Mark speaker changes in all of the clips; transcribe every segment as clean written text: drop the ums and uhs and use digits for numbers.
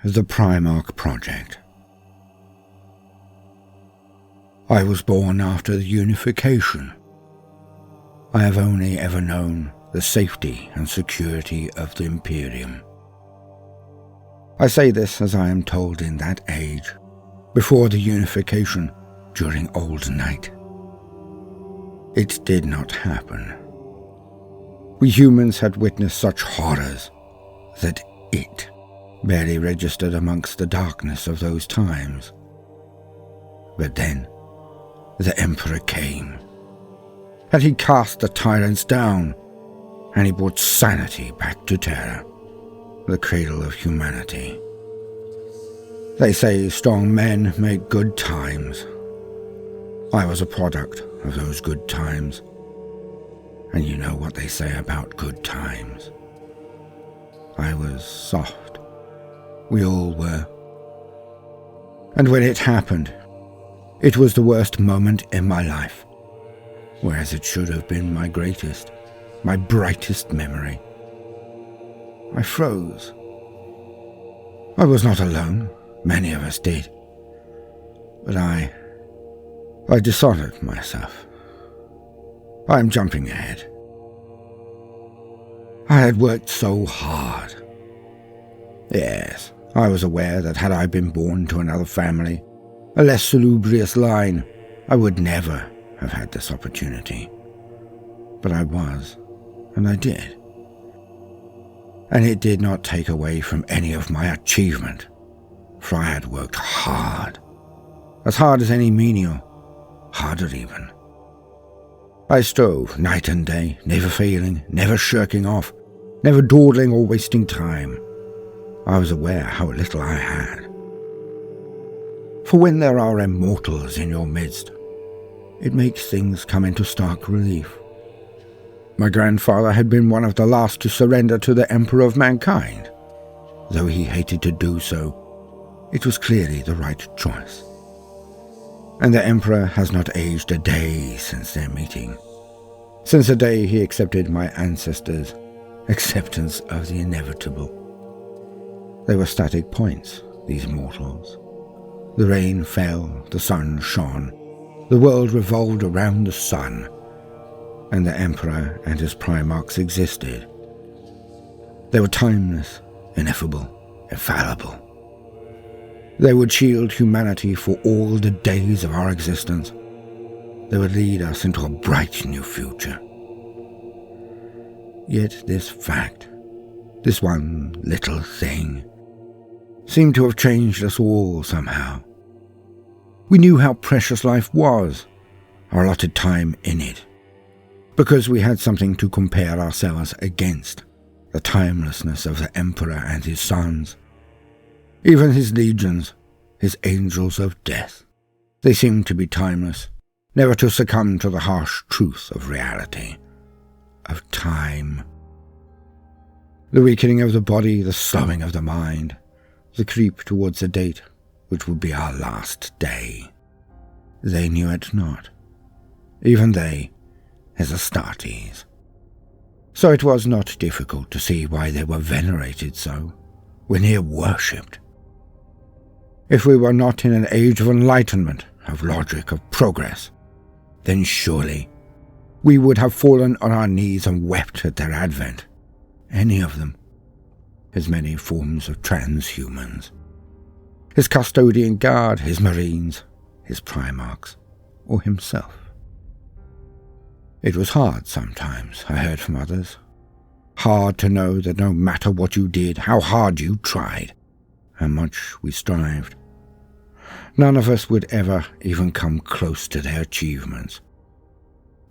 Speaker 1: The Primark Project. I was born after the Unification. I have only ever known the safety and security of the Imperium. I say this as I am told in that age, before the Unification, during Old Night. It did not happen. We humans had witnessed such horrors that it barely registered amongst the darkness of those times. But then the Emperor came, and he cast the tyrants down, and he brought sanity back to Terra, the cradle of humanity. They say strong men make good times. I was a product of those good times, and you know what they say about good times. I was soft. We all were. And when it happened, it was the worst moment in my life, whereas it should have been my greatest, my brightest memory. I froze. I was not alone. Many of us did. But I dishonored myself. I am jumping ahead. I had worked so hard. Yes, I was aware that had I been born to another family, a less salubrious line, I would never have had this opportunity. But I was, and I did. And it did not take away from any of my achievement, for I had worked hard, as hard as any menial, harder even. I strove night and day, never failing, never shirking off, never dawdling or wasting time. I was aware how little I had. For when there are immortals in your midst, it makes things come into stark relief. My grandfather had been one of the last to surrender to the Emperor of mankind. Though he hated to do so, it was clearly the right choice. And the Emperor has not aged a day since their meeting, since the day he accepted my ancestors' acceptance of the inevitable. They were static points, these mortals. The rain fell, the sun shone, the world revolved around the sun, and the Emperor and his Primarchs existed. They were timeless, ineffable, infallible. They would shield humanity for all the days of our existence. They would lead us into a bright new future. Yet this fact, this one little thing, seemed to have changed us all somehow. We knew how precious life was, our allotted time in it, because we had something to compare ourselves against, the timelessness of the Emperor and his sons. Even his legions, his angels of death, they seemed to be timeless, never to succumb to the harsh truth of reality, of time. The weakening of the body, the slowing of the mind, the creep towards the date which would be our last day. They knew it not. Even they, as Astartes. So it was not difficult to see why they were venerated so, were near worshipped. If we were not in an age of enlightenment, of logic, of progress, then surely we would have fallen on our knees and wept at their advent, any of them. His many forms of transhumans, his custodian guard, his marines, his primarchs, or himself. It was hard sometimes, I heard from others. Hard to know that no matter what you did, how hard you tried, how much we strived, none of us would ever even come close to their achievements.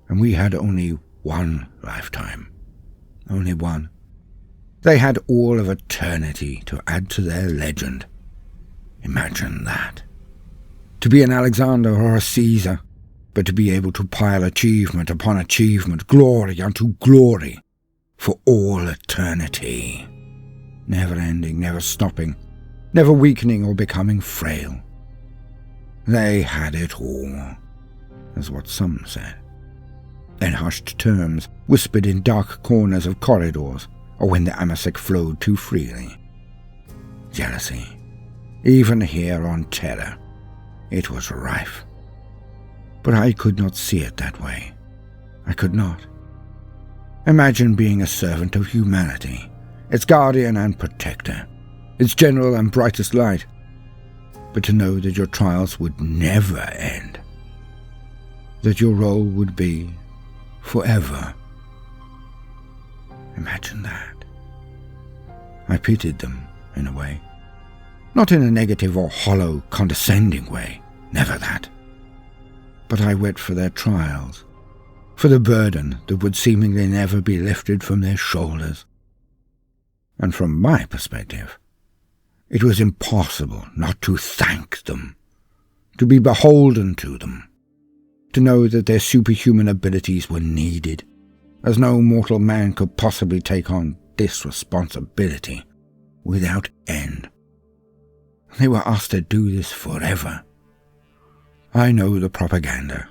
Speaker 1: And we had only one lifetime, only one. They had all of eternity to add to their legend. Imagine that. To be an Alexander or a Caesar, but to be able to pile achievement upon achievement, glory unto glory, for all eternity. Never ending, never stopping, never weakening or becoming frail. They had it all, as what some said. In hushed terms, whispered in dark corners of corridors, or when the Amasek flowed too freely. jealousy. Even here on Terra, it was rife. But I could not see it that way. I could not. Imagine being a servant of humanity, its guardian and protector, its general and brightest light, but to know that your trials would never end, that your role would be forever. Imagine that. I pitied them, in a way. Not in a negative or hollow, condescending way, never that. But I wept for their trials, for the burden that would seemingly never be lifted from their shoulders. And from my perspective, it was impossible not to thank them, to be beholden to them, to know that their superhuman abilities were needed, as no mortal man could possibly take on this responsibility without end. They were asked to do this forever. I know the propaganda.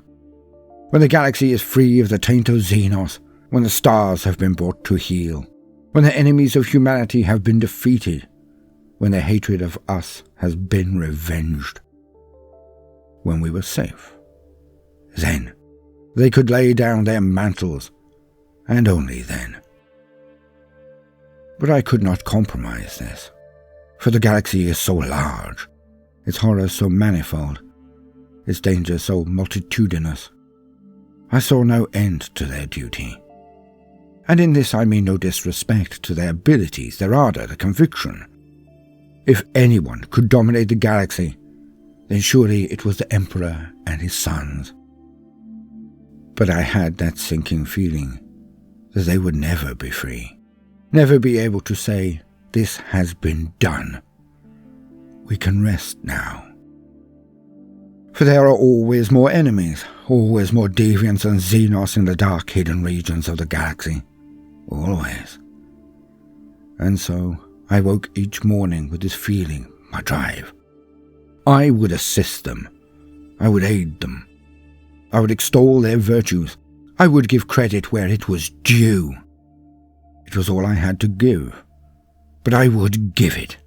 Speaker 1: When the galaxy is free of the taint of Xenos, when the stars have been brought to heel, when the enemies of humanity have been defeated, when their hatred of us has been revenged, when we were safe, then they could lay down their mantles, and only then. But I could not compromise this, for the galaxy is so large, its horrors so manifold, its dangers so multitudinous. I saw no end to their duty. And in this I mean no disrespect to their abilities, their ardour, their conviction. If anyone could dominate the galaxy, then surely it was the Emperor and his sons. But I had that sinking feeling that they would never be free, never be able to say, "This has been done. We can rest now." For there are always more enemies, always more deviants and Xenos in the dark hidden regions of the galaxy. Always. And so I woke each morning with this feeling, my drive. I would assist them. I would aid them. I would extol their virtues. I would give credit where it was due. It was all I had to give. But I would give it.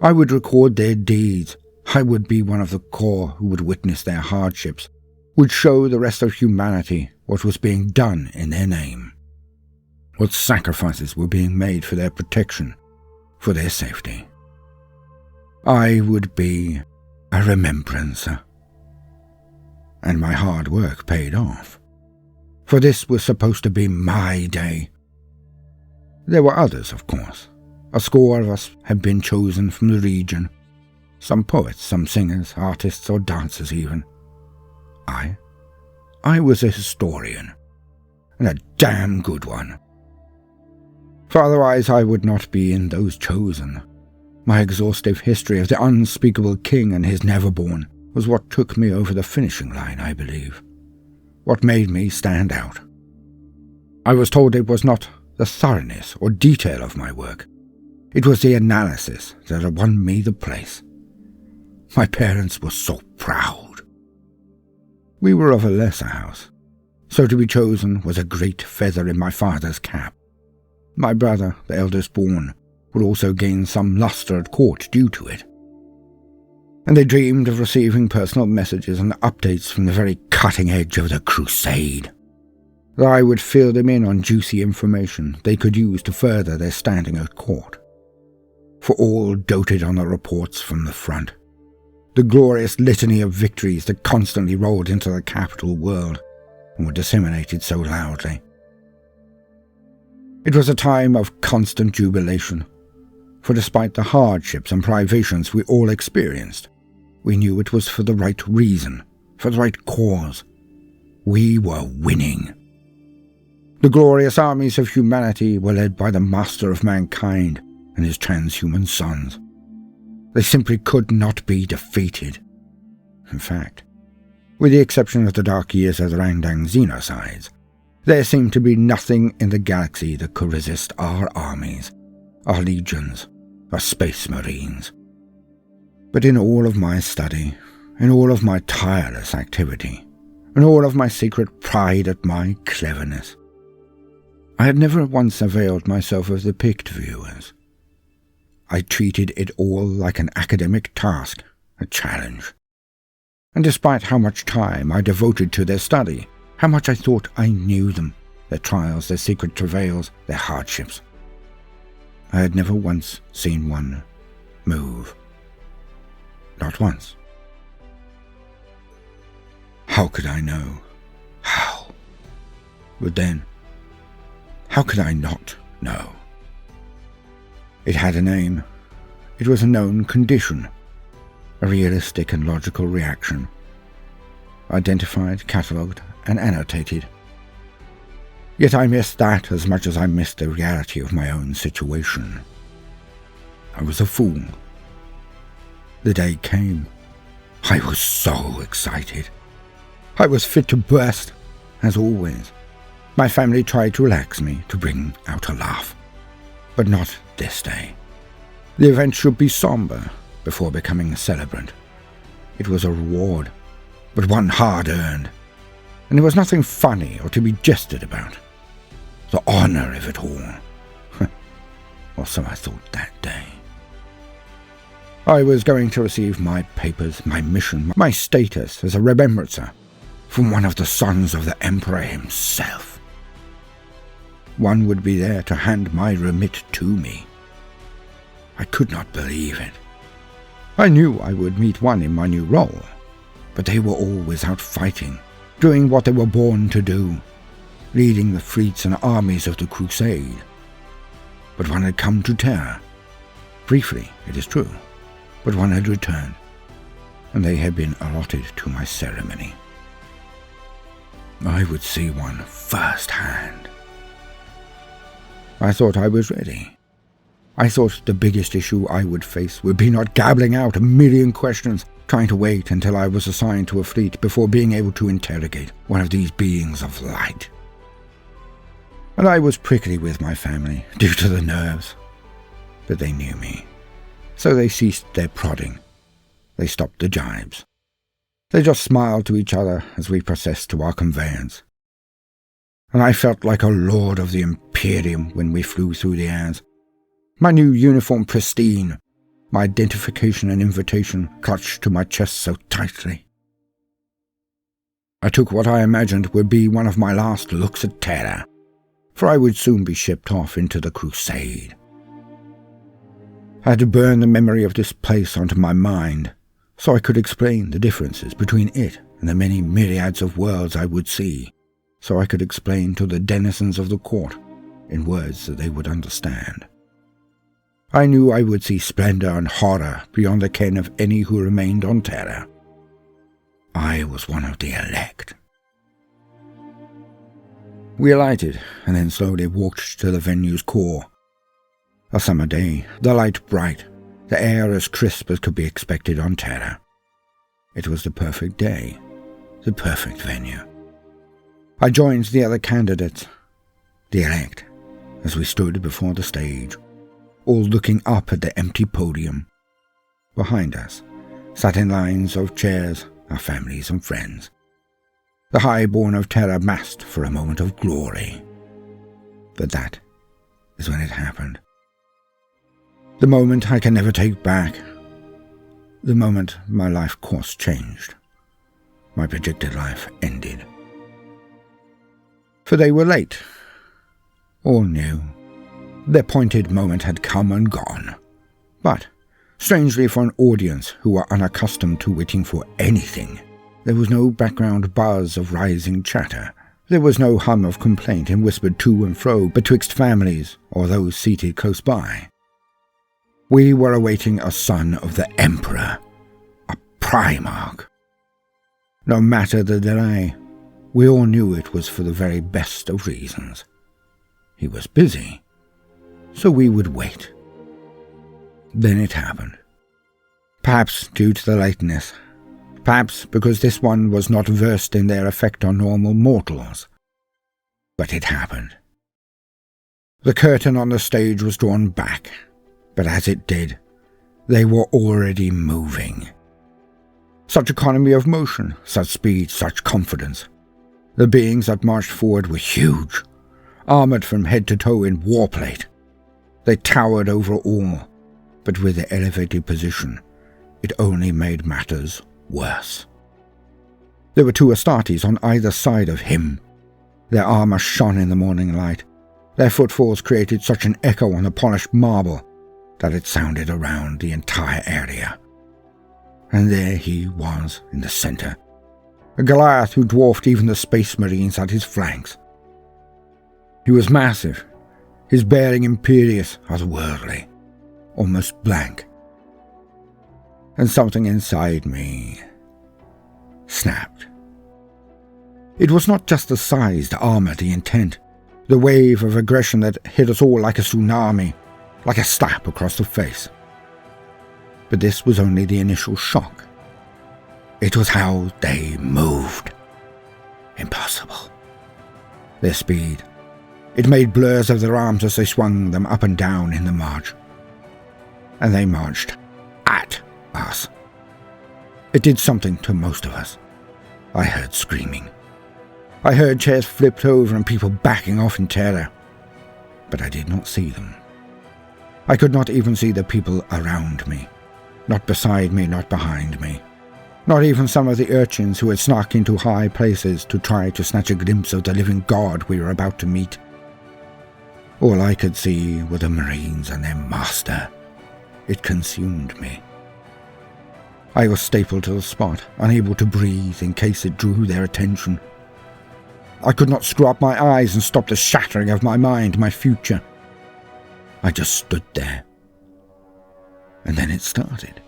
Speaker 1: I would record their deeds. I would be one of the core who would witness their hardships, would show the rest of humanity what was being done in their name, what sacrifices were being made for their protection, for their safety. I would be a remembrancer. And my hard work paid off, for this was supposed to be my day. There were others, of course. A score of us had been chosen from the region. Some poets, some singers, artists, or dancers even. I was a historian, and a damn good one. For otherwise I would not be in those chosen. My exhaustive history of the unspeakable king and his neverborn was what took me over the finishing line, I believe. What made me stand out. I was told it was not the thoroughness or detail of my work. It was the analysis that had won me the place. My parents were so proud. We were of a lesser house, so to be chosen was a great feather in my father's cap. My brother, the eldest born, would also gain some lustre at court due to it. And they dreamed of receiving personal messages and updates from the very cutting edge of the crusade. That I would fill them in on juicy information they could use to further their standing at court. For all doted on the reports from the front, the glorious litany of victories that constantly rolled into the capital world and were disseminated so loudly. It was a time of constant jubilation, for despite the hardships and privations we all experienced, we knew it was for the right reason, for the right cause. We were winning. The glorious armies of humanity were led by the master of mankind and his transhuman sons. They simply could not be defeated. In fact, with the exception of the dark years of the Rangdang Xenocides, there seemed to be nothing in the galaxy that could resist our armies, our legions, our space marines. But in all of my study, in all of my tireless activity, in all of my secret pride at my cleverness, I had never once availed myself of the picked viewers. I treated it all like an academic task, a challenge. And despite how much time I devoted to their study, how much I thought I knew them, their trials, their secret travails, their hardships, I had never once seen one move. Not once. How could I know? How? But then, how could I not know? It had a name. It was a known condition, a realistic and logical reaction, identified, catalogued, and annotated. Yet I missed that as much as I missed the reality of my own situation. I was a fool. The day came. I was so excited. I was fit to burst, as always. My family tried to relax me, to bring out a laugh. But not this day. The event should be somber before becoming a celebrant. It was a reward, but one hard-earned, and there was nothing funny or to be jested about. The honor of it all. Or so I thought that day. I was going to receive my papers, my mission, my status as a remembrancer from one of the sons of the Emperor himself. One would be there to hand my remit to me. I could not believe it. I knew I would meet one in my new role, but they were always out fighting, doing what they were born to do, leading the fleets and armies of the Crusade. But one had come to Terra. Briefly, it is true, but one had returned, and they had been allotted to my ceremony. I would see one firsthand. I thought I was ready. I thought the biggest issue I would face would be not gabbling out a million questions, trying to wait until I was assigned to a fleet before being able to interrogate one of these beings of light. And I was prickly with my family, due to the nerves. But they knew me. So they ceased their prodding. They stopped the jibes. They just smiled to each other as we processed to our conveyance. And I felt like a lord of the Imperium when we flew through the airs. My new uniform pristine, my identification and invitation clutched to my chest so tightly. I took what I imagined would be one of my last looks at Terra, for I would soon be shipped off into the Crusade. I had to burn the memory of this place onto my mind, so I could explain the differences between it and the many myriads of worlds I would see, so I could explain to the denizens of the court in words that they would understand. I knew I would see splendor and horror beyond the ken of any who remained on Terra. I was one of the elect. We alighted, and then slowly walked to the venue's core. A summer day, the light bright, the air as crisp as could be expected on Terra. It was the perfect day, the perfect venue. I joined the other candidates, the elect, as we stood before the stage, all looking up at the empty podium. Behind us sat in lines of chairs our families and friends. The highborn of Terra massed for a moment of glory. But that is when it happened. The moment I can never take back. The moment my life course changed. My projected life ended. For they were late. All knew. Their appointed moment had come and gone. But, strangely for an audience who were unaccustomed to waiting for anything, there was no background buzz of rising chatter. There was no hum of complaint and whispered to and fro betwixt families or those seated close by. We were awaiting a son of the Emperor, a Primarch. No matter the delay, we all knew it was for the very best of reasons. He was busy, so we would wait. Then it happened. Perhaps due to the lateness, perhaps because this one was not versed in their effect on normal mortals. But it happened. The curtain on the stage was drawn back, but as it did, they were already moving. Such economy of motion, such speed, such confidence. The beings that marched forward were huge, armored from head to toe in warplate. They towered over all, but with the elevated position, it only made matters worse. There were 2 Astartes on either side of him. Their armour shone in the morning light. Their footfalls created such an echo on the polished marble that it sounded around the entire area. And there he was in the centre, a Goliath who dwarfed even the Space Marines at his flanks. He was massive, his bearing imperious, otherworldly, almost blank. And something inside me snapped. It was not just the size, the armour, the intent, the wave of aggression that hit us all like a tsunami, like a slap across the face. But this was only the initial shock. It was how they moved. Impossible. Their speed. It made blurs of their arms as they swung them up and down in the march. And they marched at us. It did something to most of us. I heard screaming. I heard chairs flipped over and people backing off in terror. But I did not see them. I could not even see the people around me. Not beside me, not behind me. Not even some of the urchins who had snuck into high places to try to snatch a glimpse of the living god we were about to meet. All I could see were the Marines and their master. It consumed me. I was stapled to the spot, unable to breathe in case it drew their attention. I could not screw up my eyes and stop the shattering of my mind, my future. I just stood there. And then it started.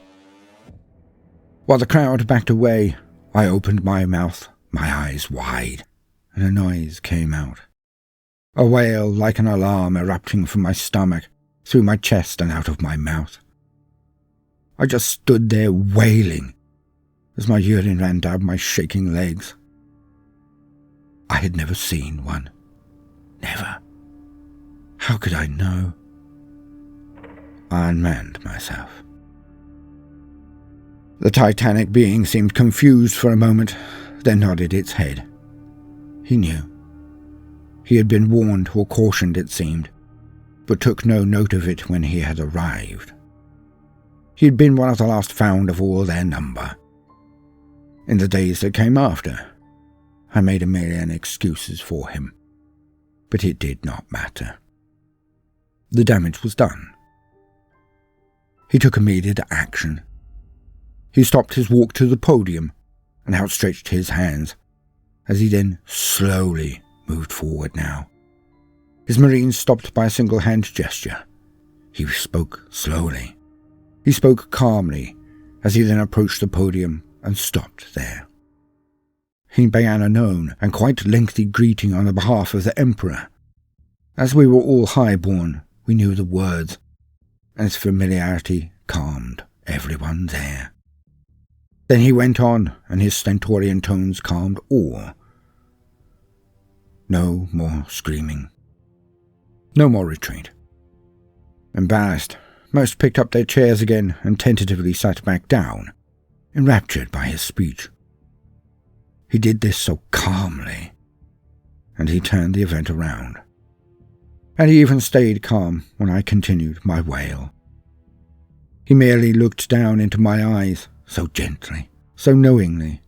Speaker 1: While the crowd backed away, I opened my mouth, my eyes wide, and a noise came out. A wail like an alarm erupting from my stomach, through my chest and out of my mouth. I just stood there wailing as my urine ran down my shaking legs. I had never seen one. Never. How could I know? I unmanned myself. The titanic being seemed confused for a moment, then nodded its head. He knew. He had been warned or cautioned, it seemed, but took no note of it when he had arrived. He had been one of the last found of all their number. In the days that came after, I made a million excuses for him, but it did not matter. The damage was done. He took immediate action. He stopped his walk to the podium and outstretched his hands, as he then slowly moved forward now. His Marines stopped by a single hand gesture. He spoke slowly. He spoke calmly, as he then approached the podium and stopped there. He began a known and quite lengthy greeting on the behalf of the Emperor. As we were all highborn, we knew the words, and its familiarity calmed everyone there. Then he went on, and his stentorian tones calmed all. No more screaming. No more retreat. Embarrassed, most picked up their chairs again and tentatively sat back down, enraptured by his speech. He did this so calmly, and he turned the event around. And he even stayed calm when I continued my wail. He merely looked down into my eyes, so gently, so knowingly,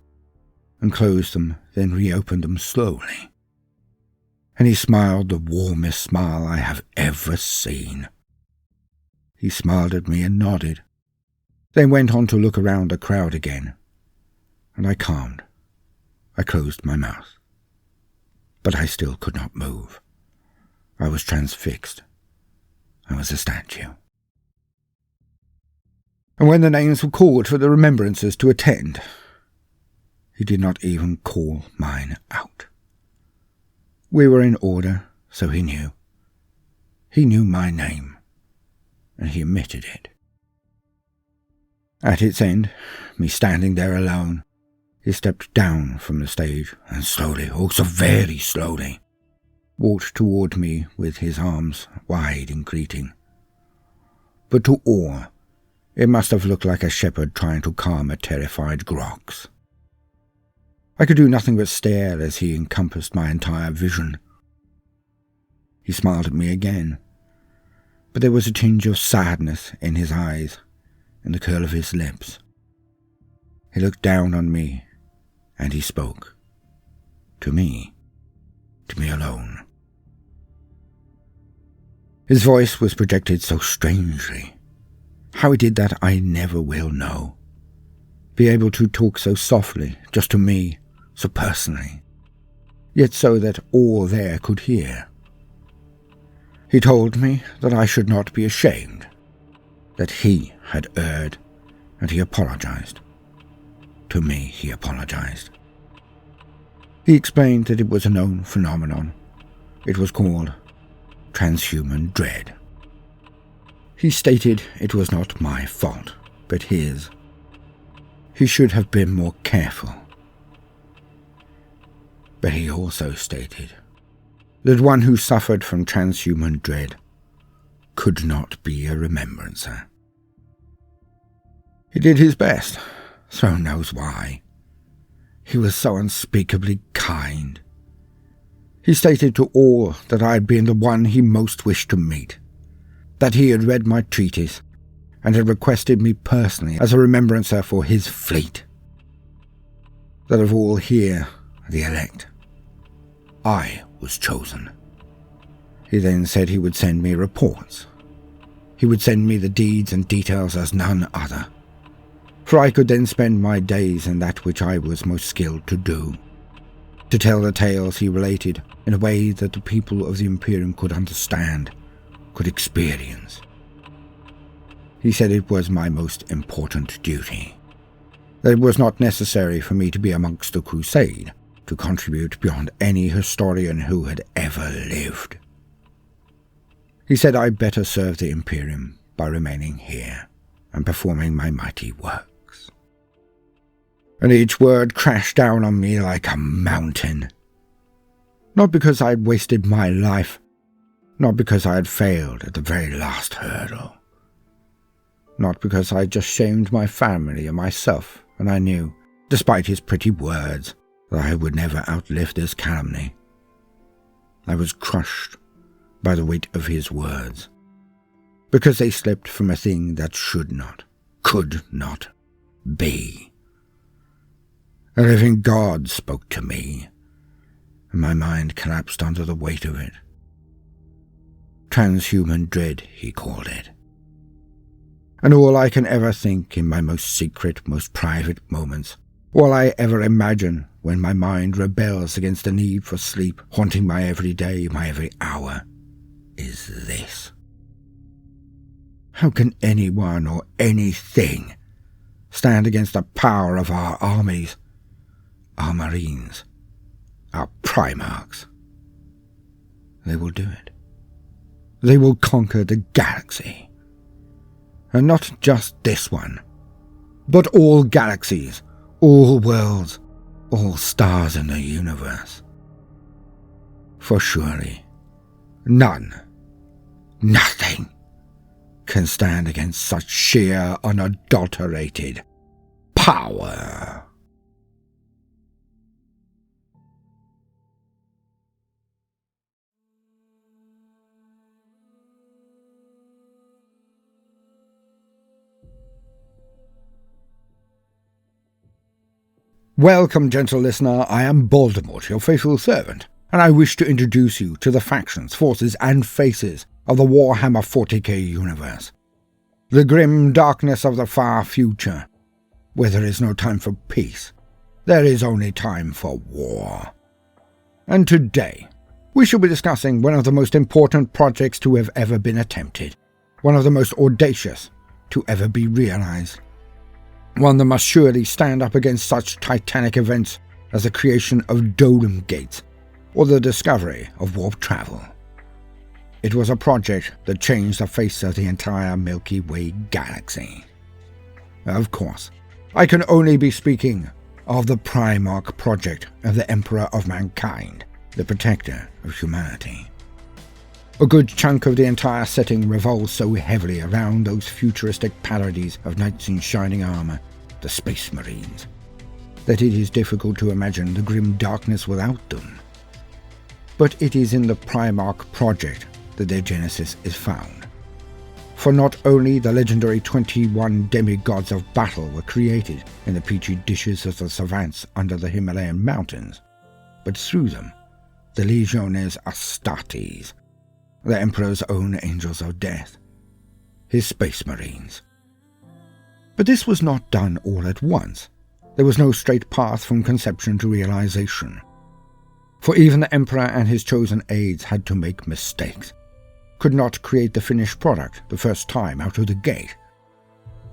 Speaker 1: and closed them, then reopened them slowly. And he smiled the warmest smile I have ever seen. He smiled at me and nodded, then went on to look around the crowd again, and I calmed. I closed my mouth. But I still could not move. I was transfixed. I was a statue. And when the names were called for the remembrances to attend, he did not even call mine out. We were in order, so he knew. He knew my name, and he omitted it. At its end, me standing there alone, he stepped down from the stage and slowly, oh so very slowly, walked toward me with his arms wide in greeting. But to all, it must have looked like a shepherd trying to calm a terrified grox. I could do nothing but stare as he encompassed my entire vision. He smiled at me again, but there was a tinge of sadness in his eyes and the curl of his lips. He looked down on me, and he spoke. To me alone. His voice was projected so strangely. How he did that I never will know. Be able to talk so softly, just to me, so personally, yet so that all there could hear. He told me that I should not be ashamed, that he had erred, and he apologized. To me he apologized. He explained that it was a known phenomenon. It was called transhuman dread. He stated it was not my fault, but his. He should have been more careful. But he also stated that one who suffered from transhuman dread could not be a remembrancer. He did his best, throne knows why. He was so unspeakably kind. He stated to all that I had been the one he most wished to meet, that he had read my treatise and had requested me personally as a remembrancer for his fleet, that of all here, the elect, I was chosen. He then said he would send me reports. He would send me the deeds and details as none other, for I could then spend my days in that which I was most skilled to do, to tell the tales he related in a way that the people of the Imperium could understand, could experience. He said it was my most important duty, that it was not necessary for me to be amongst the crusade to contribute beyond any historian who had ever lived. He said I better serve the Imperium by remaining here and performing my mighty works. And each word crashed down on me like a mountain. Not because I had wasted my life, not because I had failed at the very last hurdle, not because I had just shamed my family and myself, and I knew, despite his pretty words, that I would never outlive this calumny. I was crushed by the weight of his words, because they slipped from a thing that should not, could not be. A living God spoke to me, and my mind collapsed under the weight of it. Transhuman dread, he called it. And all I can ever think in my most secret, most private moments, all I ever imagine when my mind rebels against the need for sleep haunting my every day, my every hour, is this. How can anyone or anything stand against the power of our armies, our marines, our primarchs? They will do it. They will conquer the galaxy. And not just this one, but all galaxies, all worlds, all stars in the universe. For surely none, nothing, can stand against such sheer, unadulterated power. Welcome, gentle listener. I am Voldemort, your faithful servant, and I wish to introduce you to the factions, forces, and faces of the Warhammer 40k universe. The grim darkness of the far future, where there is no time for peace, there is only time for war. And today, we shall be discussing one of the most important projects to have ever been attempted, one of the most audacious to ever be realized. One that must surely stand up against such titanic events as the creation of Dolem Gates or the discovery of warp travel. It was a project that changed the face of the entire Milky Way galaxy. Of course, I can only be speaking of the Primarch Project of the Emperor of Mankind, the protector of humanity. A good chunk of the entire setting revolves so heavily around those futuristic parodies of knights in shining armor, the Space Marines, that it is difficult to imagine the grim darkness without them. But it is in the Primarch Project that their genesis is found, For not only the legendary 21 demigods of battle were created in the petri dishes of the savants under the Himalayan mountains, but through them, the legiones Astartes, the Emperor's own angels of death, his space marines. But this was not done all at once. There was no straight path from conception to realization. For even the Emperor and his chosen aides had to make mistakes, could not create the finished product the first time out of the gate.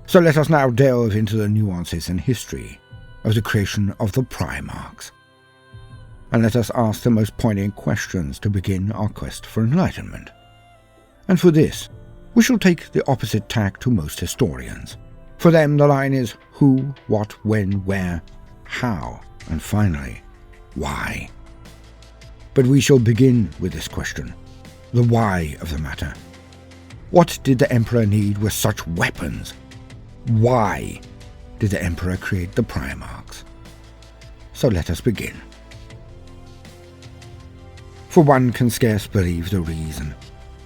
Speaker 1: So let us now delve into the nuances and history of the creation of the Primarchs. And let us ask the most poignant questions to begin our quest for enlightenment. And for this, we shall take the opposite tack to most historians. For them the line is who, what, when, where, how, and finally, why. But we shall begin with this question, the why of the matter. What did the Emperor need with such weapons? Why did the Emperor create the Primarchs? So let us begin. For one can scarce believe the reason,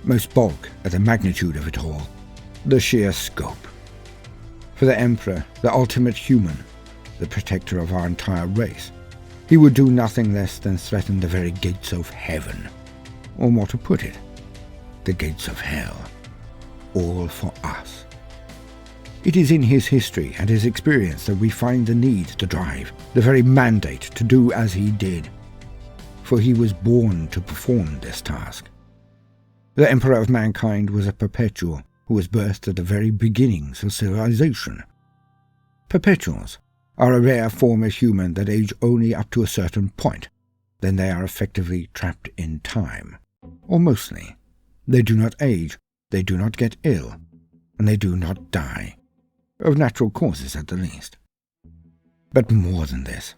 Speaker 1: most balk at the magnitude of it all, the sheer scope. For the Emperor, the ultimate human, the protector of our entire race, he would do nothing less than threaten the very gates of heaven, or more to put it, the gates of hell, all for us. It is in his history and his experience that we find the need to drive, the very mandate to do as he did, for he was born to perform this task. The Emperor of mankind was a perpetual who was birthed at the very beginnings of civilization. Perpetuals are a rare form of human that age only up to a certain point, then they are effectively trapped in time. Or mostly. They do not age, they do not get ill, and they do not die. Of natural causes at the least. But more than this.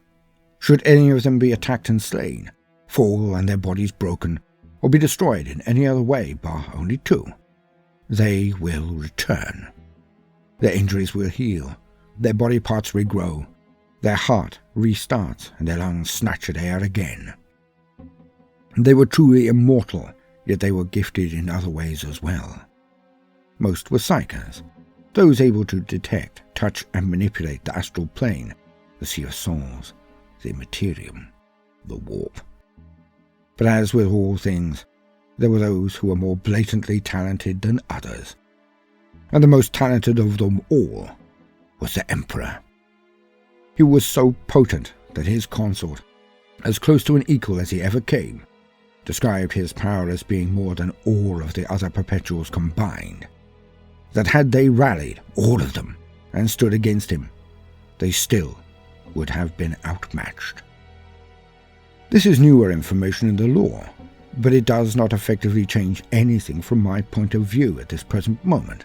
Speaker 1: Should any of them be attacked and slain, fall and their bodies broken, or be destroyed in any other way bar only two, they will return. Their injuries will heal, their body parts regrow, their heart restarts, and their lungs snatch at air again. They were truly immortal, yet they were gifted in other ways as well. Most were psychers, those able to detect, touch, and manipulate the astral plane, the sea of souls, the materium, the warp. But as with all things, there were those who were more blatantly talented than others, and the most talented of them all was the Emperor. He was so potent that his consort, as close to an equal as he ever came, described his power as being more than all of the other perpetuals combined, that had they rallied, all of them, and stood against him, they still would have been outmatched. This is newer information in the lore, but it does not effectively change anything from my point of view at this present moment.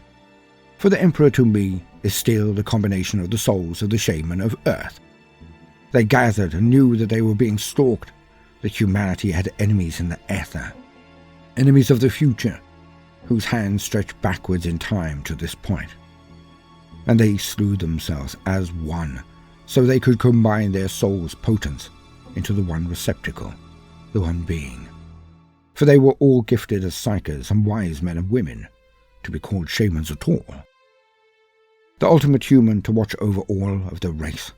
Speaker 1: For the Emperor to me is still the combination of the souls of the shaman of Earth. They gathered and knew that they were being stalked, that humanity had enemies in the ether, enemies of the future, whose hands stretched backwards in time to this point. And they slew themselves as one, so they could combine their souls' potence into the one receptacle, the one being. For they were all gifted as psychers and wise men and women, to be called shamans at all. The ultimate human to watch over all of the race,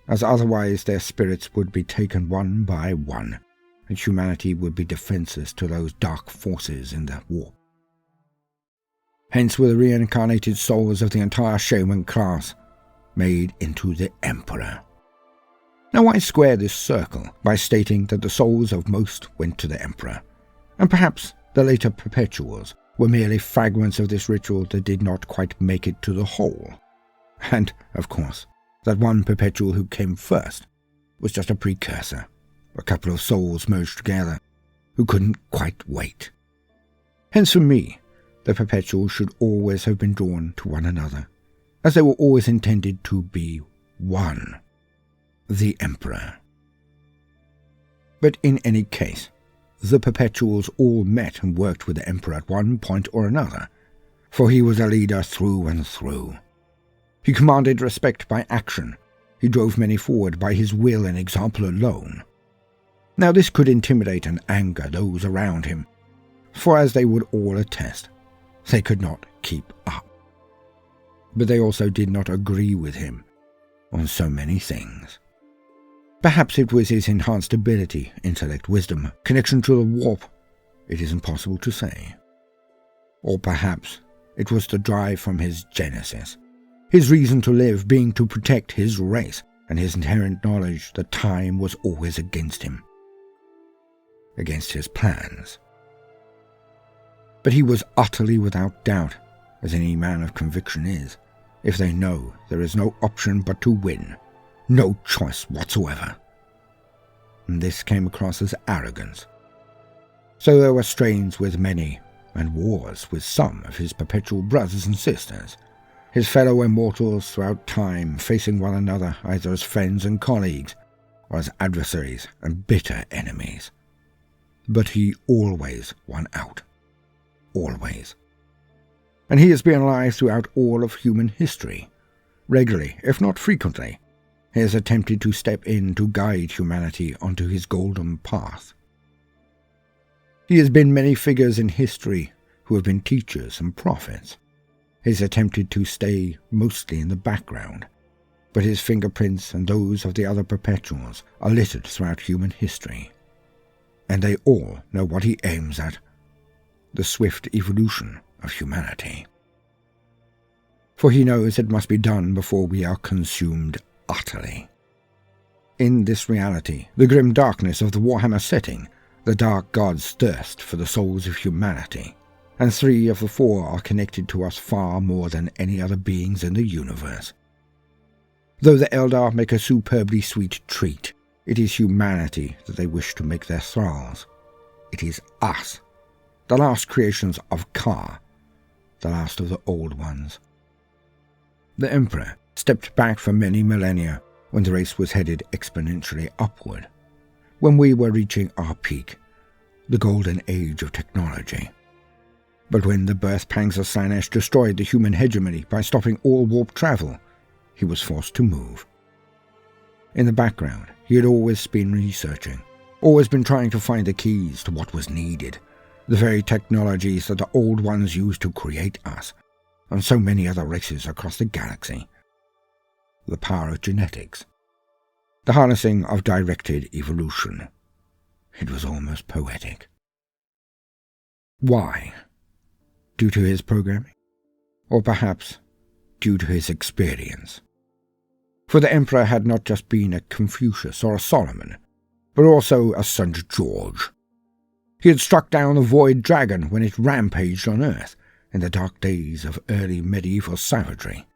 Speaker 1: as otherwise their spirits would be taken one by one, and humanity would be defenseless to those dark forces in the warp. Hence were the reincarnated souls of the entire shaman class made into the Emperor. Now I square this circle by stating that the souls of most went to the Emperor, and perhaps the later perpetuals were merely fragments of this ritual that did not quite make it to the whole. And, of course, that one perpetual who came first was just a precursor, a couple of souls merged together, who couldn't quite wait. Hence for me, the perpetuals should always have been drawn to one another, as they were always intended to be one, the Emperor. But in any case, the perpetuals all met and worked with the Emperor at one point or another, for he was a leader through and through. He commanded respect by action. He drove many forward by his will and example alone. Now this could intimidate and anger those around him, for as they would all attest, they could not keep up. But they also did not agree with him on so many things. Perhaps it was his enhanced ability, intellect, wisdom, connection to the warp. It is impossible to say. Or perhaps it was the drive from his genesis, his reason to live being to protect his race, and his inherent knowledge that time was always against him, against his plans. But he was utterly without doubt, as any man of conviction is, if they know there is no option but to win, no choice whatsoever. And this came across as arrogance. So there were strains with many, and wars with some of his perpetual brothers and sisters, his fellow immortals throughout time, facing one another either as friends and colleagues, or as adversaries and bitter enemies. But he always won out. Always. And he has been alive throughout all of human history. Regularly, if not frequently, he has attempted to step in to guide humanity onto his golden path. He has been many figures in history who have been teachers and prophets. He has attempted to stay mostly in the background, but his fingerprints and those of the other perpetuals are littered throughout human history. And they all know what he aims at: the swift evolution of humanity. For he knows it must be done before we are consumed utterly. In this reality, the grim darkness of the Warhammer setting, the dark gods thirst for the souls of humanity, and 3 of the 4 are connected to us far more than any other beings in the universe. Though the Eldar make a superbly sweet treat, it is humanity that they wish to make their thralls. It is us, the last creations of Ka, the last of the old ones. The Emperor stepped back for many millennia when the race was headed exponentially upward, when we were reaching our peak, the golden age of technology. But when the birth pangs of Slaanesh destroyed the human hegemony by stopping all warp travel, he was forced to move. In the background, he had always been researching, always been trying to find the keys to what was needed, the very technologies that the old ones used to create us, and so many other races across the galaxy. The power of genetics, the harnessing of directed evolution. It was almost poetic. Why? Due to his programming? Or perhaps due to his experience? For the Emperor had not just been a Confucius or a Solomon, but also a St. George. He had struck down the Void Dragon when it rampaged on Earth in the dark days of early medieval savagery.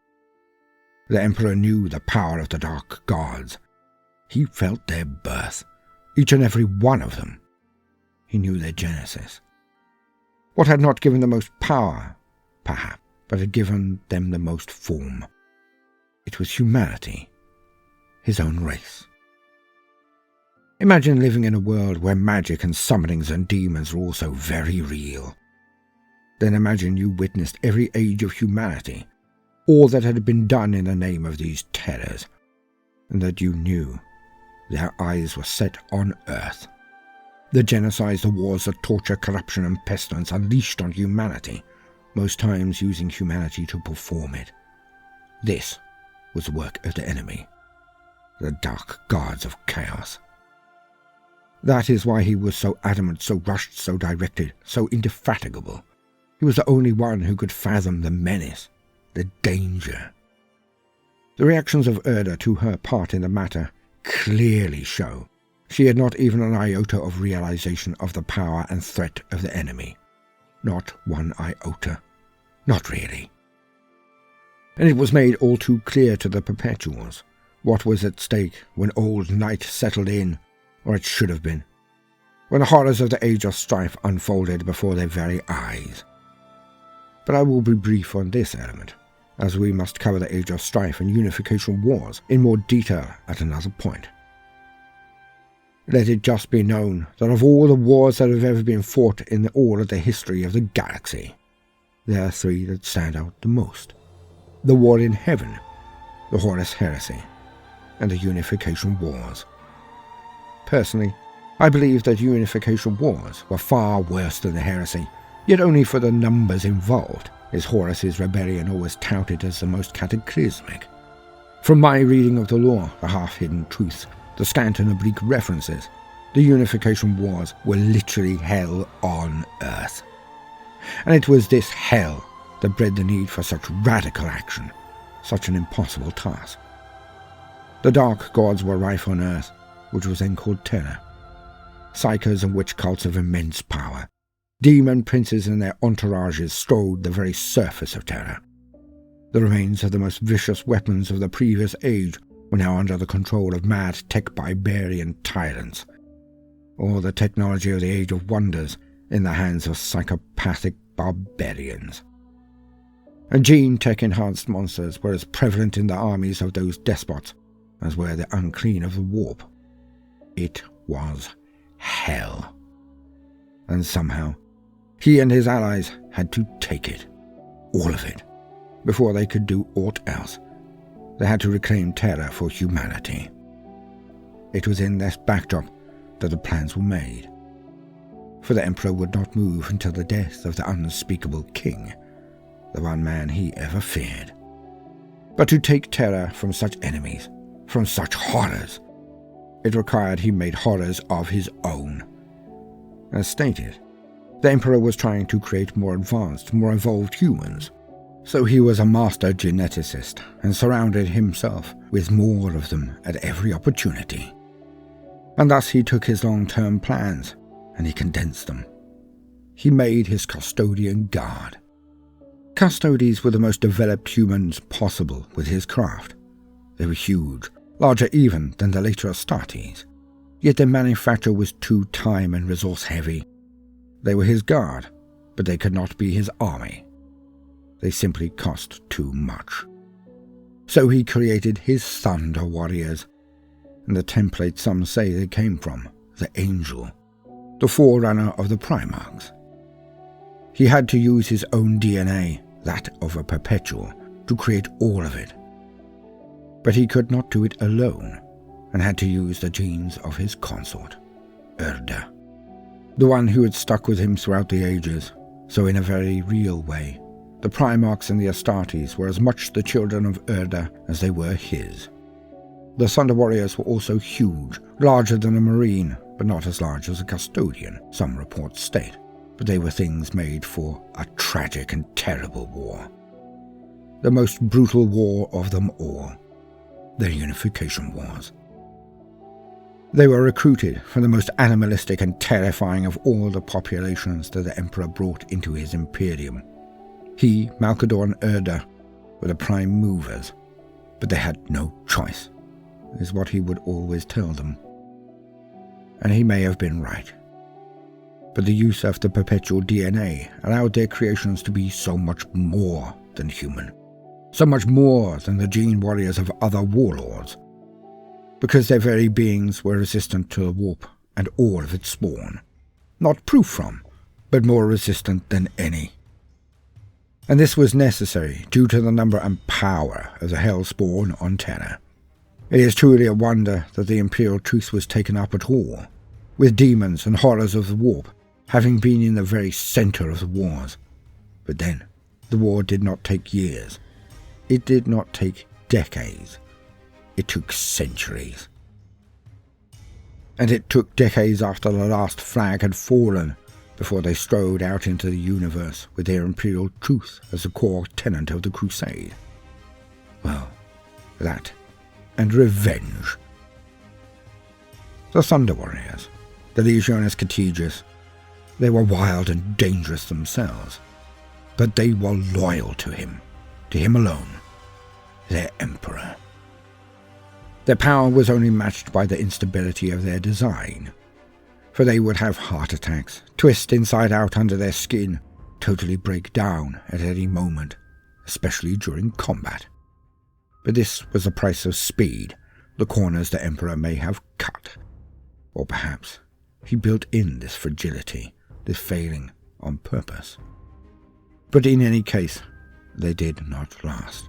Speaker 1: The Emperor knew the power of the Dark Gods. He felt their birth, each and every one of them. He knew their genesis. What had not given the most power, perhaps, but had given them the most form? It was humanity, his own race. Imagine living in a world where magic and summonings and demons were also very real. Then imagine you witnessed every age of humanity, all that had been done in the name of these terrors, and that you knew their eyes were set on Earth. The genocides, the wars, the torture, corruption and pestilence unleashed on humanity, most times using humanity to perform it. This was the work of the enemy, the dark gods of chaos. That is why he was so adamant, so rushed, so directed, so indefatigable. He was the only one who could fathom the menace, the danger. The reactions of Erda to her part in the matter clearly show she had not even an iota of realization of the power and threat of the enemy. Not one iota. Not really. And it was made all too clear to the Perpetuals what was at stake when old night settled in, or it should have been, when the horrors of the Age of Strife unfolded before their very eyes. But I will be brief on this element, as we must cover the Age of Strife and Unification Wars in more detail at another point. Let it just be known that of all the wars that have ever been fought in all of the history of the galaxy, there are 3 that stand out the most. The War in Heaven, the Horus Heresy, and the Unification Wars. Personally, I believe that Unification Wars were far worse than the Heresy, yet only for the numbers involved, is Horus's rebellion always touted as the most cataclysmic. From my reading of the lore, the half-hidden truths, the scant and oblique references, the Unification Wars were literally hell on Earth. And it was this hell that bred the need for such radical action, such an impossible task. The dark gods were rife on Earth, which was then called Terra. Psychers and witch cults of immense power. Demon princes and their entourages strode the very surface of Terra. The remains of the most vicious weapons of the previous age were now under the control of mad tech barbarian tyrants. All the technology of the Age of Wonders in the hands of psychopathic barbarians. And gene-tech-enhanced monsters were as prevalent in the armies of those despots as were the unclean of the warp. It was hell. And somehow, he and his allies had to take it, all of it, before they could do aught else. They had to reclaim Terra for humanity. It was in this backdrop that the plans were made. For the Emperor would not move until the death of the unspeakable king, the one man he ever feared. But to take Terra from such enemies, from such horrors, it required he made horrors of his own. As stated, the Emperor was trying to create more advanced, more evolved humans, so he was a master geneticist and surrounded himself with more of them at every opportunity. And thus he took his long-term plans and he condensed them. He made his custodian guard. Custodes were the most developed humans possible with his craft. They were huge, larger even than the later Astartes, yet their manufacture was too time and resource heavy. They were his guard, but they could not be his army. They simply cost too much. So he created his Thunder Warriors, and the template some say they came from, the Angel, the forerunner of the Primarchs. He had to use his own DNA, that of a perpetual, to create all of it. But he could not do it alone, and had to use the genes of his consort, Urda, the one who had stuck with him throughout the ages. So in a very real way, the Primarchs and the Astartes were as much the children of Urda as they were his. The Thunder Warriors were also huge, larger than a Marine, but not as large as a Custodian, some reports state. But they were things made for a tragic and terrible war. The most brutal war of them all, the Unification Wars. They were recruited from the most animalistic and terrifying of all the populations that the Emperor brought into his Imperium. He, Malcador, and Urda were the prime movers, but they had no choice, is what he would always tell them. And he may have been right. But the use of the perpetual DNA allowed their creations to be so much more than human, so much more than the gene warriors of other warlords, because their very beings were resistant to the warp and all of its spawn. Not proof from, but more resistant than any. And this was necessary due to the number and power of the hellspawn on Terra. It is truly a wonder that the Imperial truce was taken up at all, with demons and horrors of the warp having been in the very center of the wars. But then, the war did not take years. It did not take decades. It took centuries. And it took decades after the last flag had fallen before they strode out into the universe with their imperial truth as the core tenet of the crusade. Well, that and revenge. The Thunder Warriors, the Legiones Contagious, they were wild and dangerous themselves, but they were loyal to him alone, their Emperor. Their power was only matched by the instability of their design, for they would have heart attacks, twist inside out under their skin, totally break down at any moment, especially during combat. But this was the price of speed, the corners the Emperor may have cut. Or perhaps he built in this fragility, this failing, on purpose. But in any case, they did not last.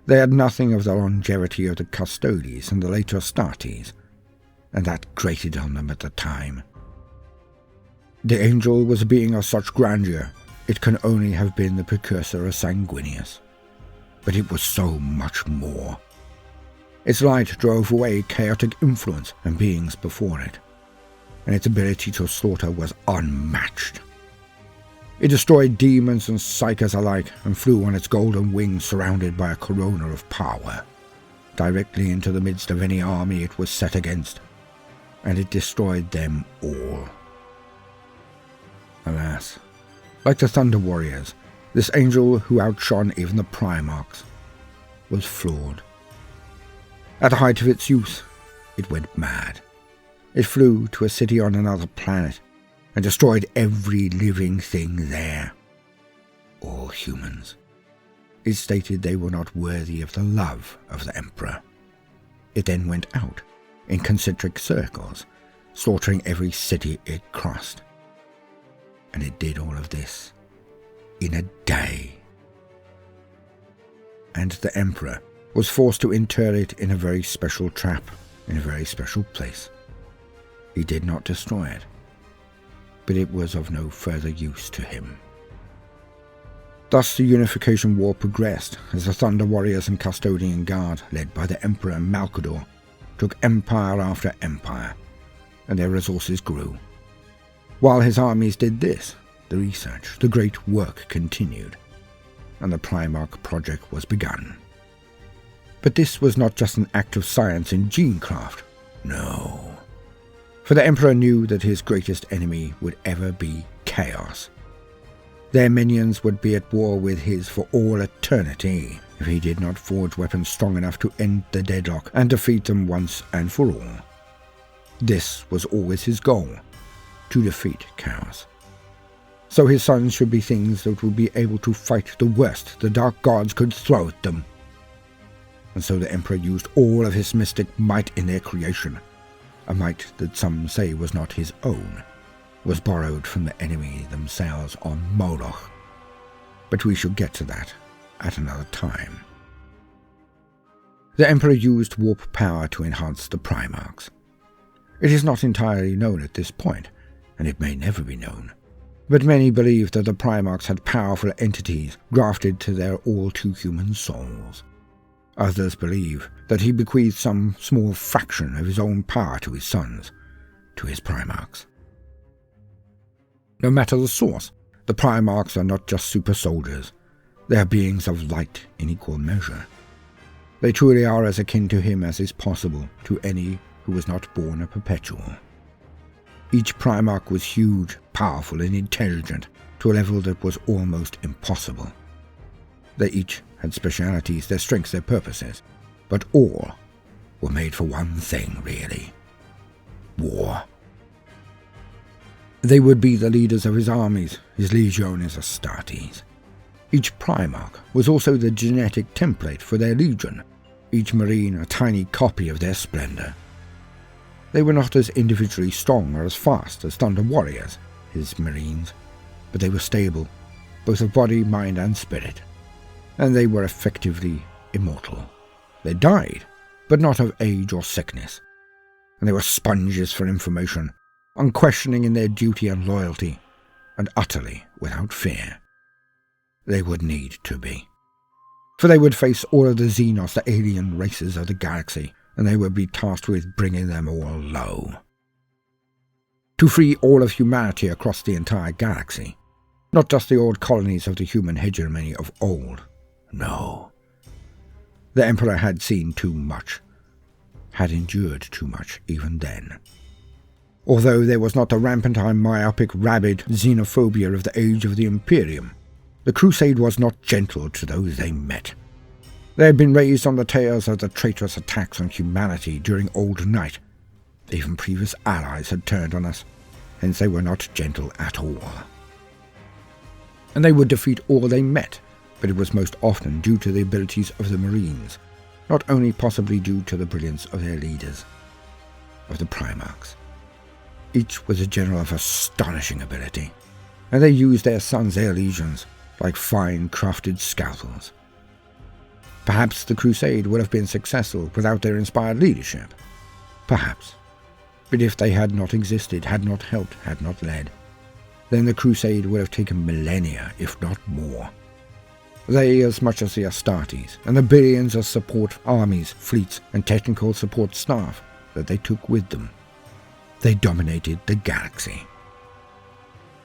Speaker 1: They had nothing of the longevity of the Custodes and the later Astartes, and that grated on them at the time. The Angel was a being of such grandeur it can only have been the precursor of Sanguinius. But it was so much more. Its light drove away chaotic influence and beings before it, and its ability to slaughter was unmatched. It destroyed demons and psychers alike and flew on its golden wings surrounded by a corona of power, directly into the midst of any army it was set against, and it destroyed them all. Alas, like the Thunder Warriors, this angel who outshone even the Primarchs was flawed. At the height of its youth, it went mad. It flew to a city on another planet and destroyed every living thing there. All humans. It stated they were not worthy of the love of the Emperor. It then went out in concentric circles, slaughtering every city it crossed. And it did all of this in a day. And the Emperor was forced to inter it in a very special trap, in a very special place. He did not destroy it, but it was of no further use to him. Thus the Unification War progressed as the Thunder Warriors and Custodian Guard, led by the Emperor Malcador, took empire after empire, and their resources grew. While his armies did this, the research, the great work continued, and the Primarch Project was begun. But this was not just an act of science and genecraft, no. For the Emperor knew that his greatest enemy would ever be chaos. Their minions would be at war with his for all eternity if he did not forge weapons strong enough to end the deadlock and defeat them once and for all. This was always his goal, to defeat chaos. So his sons should be things that would be able to fight the worst the dark gods could throw at them. And so the Emperor used all of his mystic might in their creation, a might that some say was not his own, was borrowed from the enemy themselves on Moloch. But we shall get to that at another time. The Emperor used warp power to enhance the Primarchs. It is not entirely known at this point, and it may never be known, but many believe that the Primarchs had powerful entities grafted to their all-too-human souls. Others believe that he bequeathed some small fraction of his own power to his sons, to his Primarchs. No matter the source, the Primarchs are not just super soldiers. They are beings of light in equal measure. They truly are as akin to him as is possible to any who was not born a perpetual. Each Primarch was huge, powerful, and intelligent to a level that was almost impossible. They each had specialities, their strengths, their purposes, but all were made for one thing, really: war. They would be the leaders of his armies, his legiones Astartes. Each Primarch was also the genetic template for their legion, each marine a tiny copy of their splendor. They were not as individually strong or as fast as Thunder Warriors, his marines, but they were stable, both of body, mind, and spirit. And they were effectively immortal. They died, but not of age or sickness. And they were sponges for information, unquestioning in their duty and loyalty, and utterly without fear. They would need to be. For they would face all of the Xenos, the alien races of the galaxy, and they would be tasked with bringing them all low. To free all of humanity across the entire galaxy, not just the old colonies of the human hegemony of old. No. The Emperor had seen too much, had endured too much even then. Although there was not the rampant and myopic, rabid xenophobia of the age of the Imperium, the Crusade was not gentle to those they met. They had been raised on the tales of the traitorous attacks on humanity during Old Night. Even previous allies had turned on us, hence they were not gentle at all. And they would defeat all they met, but it was most often due to the abilities of the Marines, not only possibly due to the brilliance of their leaders, of the Primarchs. Each was a general of astonishing ability, and they used their sons, their legions, like fine crafted scalpels. Perhaps the Crusade would have been successful without their inspired leadership. Perhaps. But if they had not existed, had not helped, had not led, then the crusade would have taken millennia, if not more. They, as much as the Astartes, and the billions of support armies, fleets, and technical support staff that they took with them. They dominated the galaxy.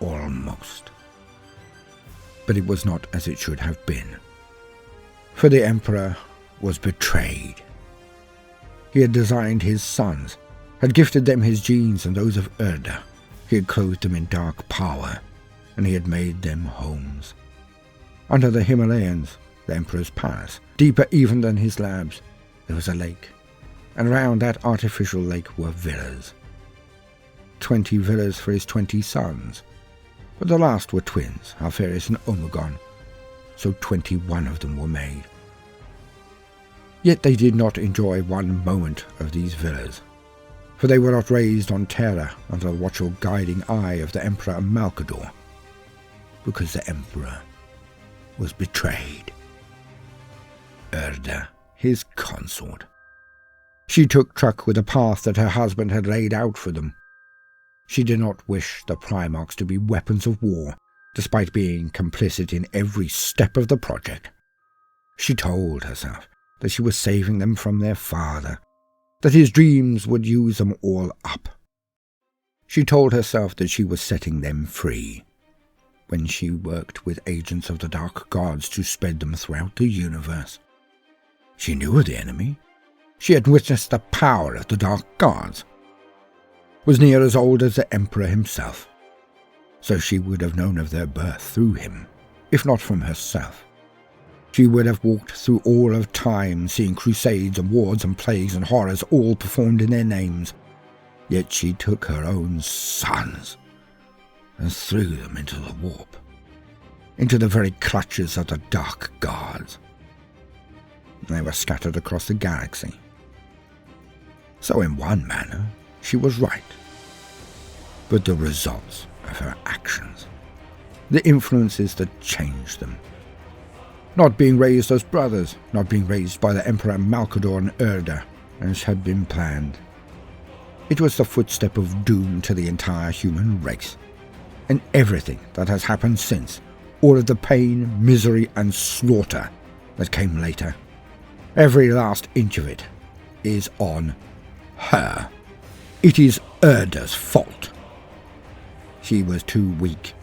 Speaker 1: Almost. But it was not as it should have been. For the Emperor was betrayed. He had designed his sons, had gifted them his genes and those of Erda. He had clothed them in dark power, and he had made them homes. Under the Himalayas, the Emperor's palace, deeper even than his labs, there was a lake, and around that artificial lake were villas. 20 villas for his 20 sons, but the last were twins, Ferris and Omegon, so 21 of them were made. Yet they did not enjoy one moment of these villas, for they were not raised on Terra under the watchful guiding eye of the Emperor Malkador, because the Emperor was betrayed. Erda, his consort. She took truck with the path that her husband had laid out for them. She did not wish the Primarchs to be weapons of war, despite being complicit in every step of the project. She told herself that she was saving them from their father, that his dreams would use them all up. She told herself that she was setting them free, when she worked with agents of the Dark Gods to spread them throughout the universe. She knew of the enemy. She had witnessed the power of the Dark Gods, was near as old as the Emperor himself, so she would have known of their birth through him, if not from herself. She would have walked through all of time, seeing crusades and wars and plagues and horrors all performed in their names. Yet she took her own sons and threw them into the warp, into the very clutches of the Dark Gods. They were scattered across the galaxy. So in one manner, she was right. But the results of her actions, the influences that changed them, not being raised as brothers, not being raised by the Emperor Malkador and Erda, as had been planned. It was the footstep of doom to the entire human race, and everything that has happened since, all of the pain, misery, and slaughter that came later, every last inch of it, is on her. It is Erda's fault. She was too weak,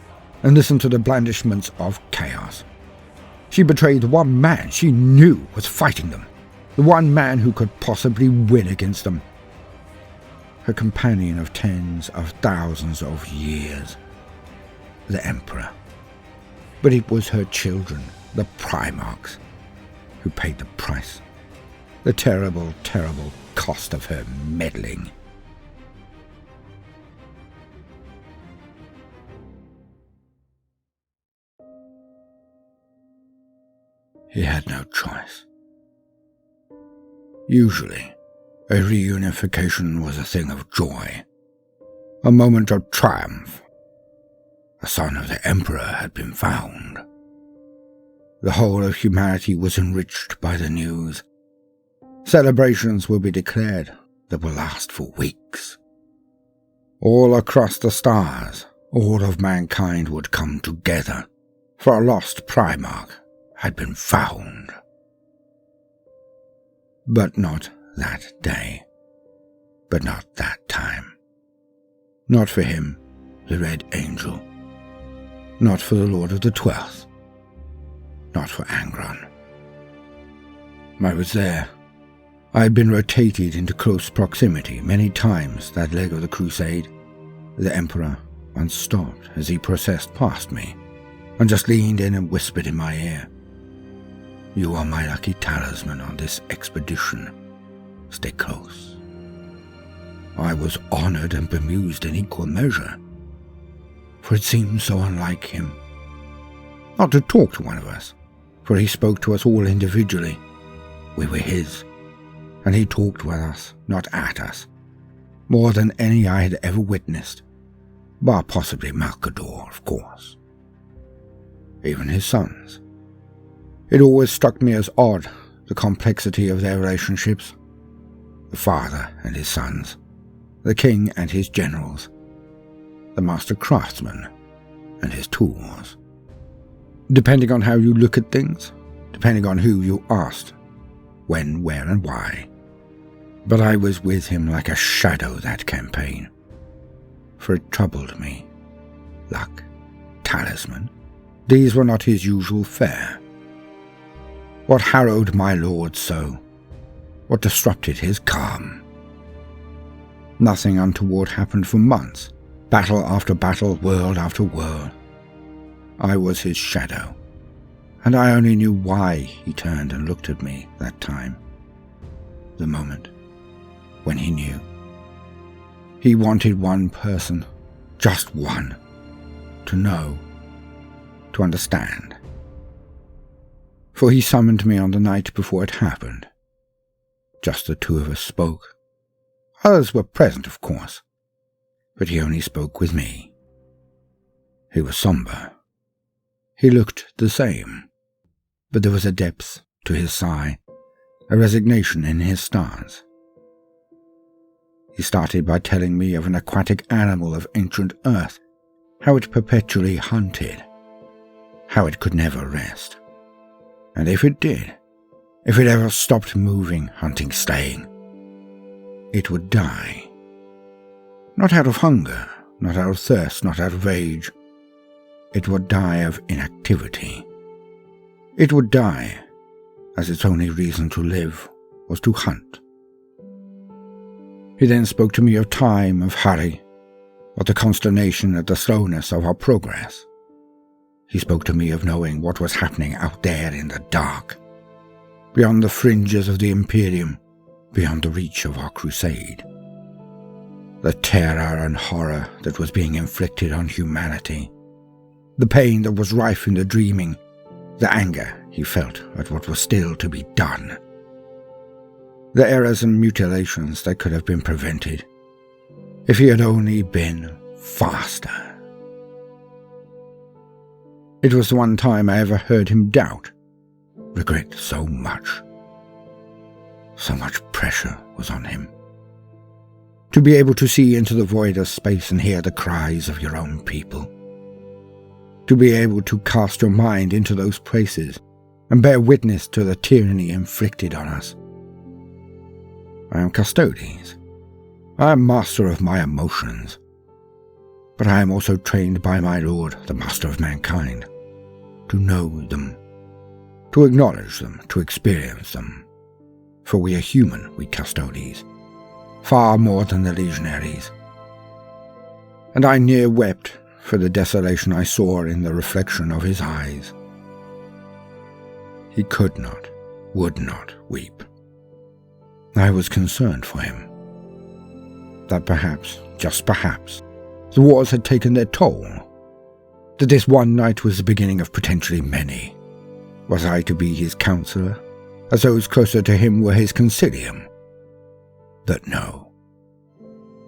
Speaker 1: and listened to the blandishments of chaos. She betrayed the one man she knew was fighting them, the one man who could possibly win against them. Her companion of tens of thousands of years, the Emperor. But it was her children, the Primarchs, who paid the price. The terrible, terrible cost of her meddling. He had no choice. Usually, a reunification was a thing of joy, a moment of triumph. The son of the Emperor had been found. The whole of humanity was enriched by the news. Celebrations will be declared that will last for weeks. All across the stars, all of mankind would come together, for a lost Primarch had been found. But not that day. But not that time. Not for him, the Red Angel. Not for the Lord of the Twelfth. Not for Angron. I was there. I had been rotated into close proximity many times that leg of the crusade. The Emperor once stopped as he processed past me, and just leaned in and whispered in my ear, "You are my lucky talisman on this expedition. Stay close." I was honored and bemused in equal measure, for it seemed so unlike him. Not to talk to one of us, for he spoke to us all individually. We were his, and he talked with us, not at us, more than any I had ever witnessed, bar possibly Malkador, of course. Even his sons. It always struck me as odd, the complexity of their relationships. The father and his sons, the king and his generals, the master craftsman and his tools. Depending on how you look at things, depending on who you asked, when, where, and why. But I was with him like a shadow that campaign, for it troubled me. Luck, talisman, these were not his usual fare. What harrowed my lord so? What disrupted his calm? Nothing untoward happened for months, battle after battle, world after world. I was his shadow, and I only knew why he turned and looked at me that time. The moment when he knew. He wanted one person, just one, to know, to understand. For he summoned me on the night before it happened. Just the two of us spoke. Others were present, of course, but he only spoke with me. He was somber. He looked the same, but there was a depth to his sigh, a resignation in his stance. He started by telling me of an aquatic animal of ancient earth, how it perpetually hunted, how it could never rest. And if it did, if it ever stopped moving, hunting, staying, it would die. Not out of hunger, not out of thirst, not out of age. It would die of inactivity. It would die, as its only reason to live was to hunt. He then spoke to me of time, of hurry, of the consternation at the slowness of our progress. He spoke to me of knowing what was happening out there in the dark, beyond the fringes of the Imperium, beyond the reach of our crusade. The terror and horror that was being inflicted on humanity, the pain that was rife in the dreaming, the anger he felt at what was still to be done. The errors and mutilations that could have been prevented, if he had only been faster. It was the one time I ever heard him doubt, regret so much. So much pressure was on him. To be able to see into the void of space and hear the cries of your own people. To be able to cast your mind into those places and bear witness to the tyranny inflicted on us. I am Custodes. I am master of my emotions. But I am also trained by my Lord, the Master of Mankind, to know them, to acknowledge them, to experience them. For we are human, we Custodes, far more than the legionaries. And I near wept for the desolation I saw in the reflection of his eyes. He could not, would not weep. I was concerned for him. That perhaps, just perhaps, the wars had taken their toll. That this one night was the beginning of potentially many. Was I to be his counselor, as those closer to him were his concilium? But no.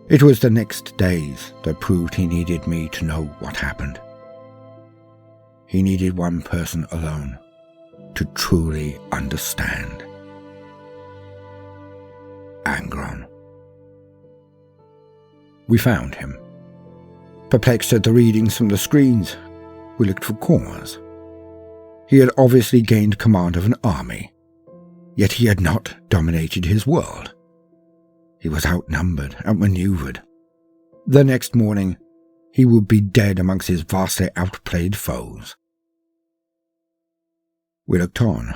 Speaker 1: It was the next days that proved he needed me to know what happened. He needed one person alone to truly understand. Angron. We found him. Perplexed at the readings from the screens, we looked for cause. He had obviously gained command of an army, yet he had not dominated his world. He was outnumbered, outmaneuvered. The next morning, he would be dead amongst his vastly outplayed foes. We looked on,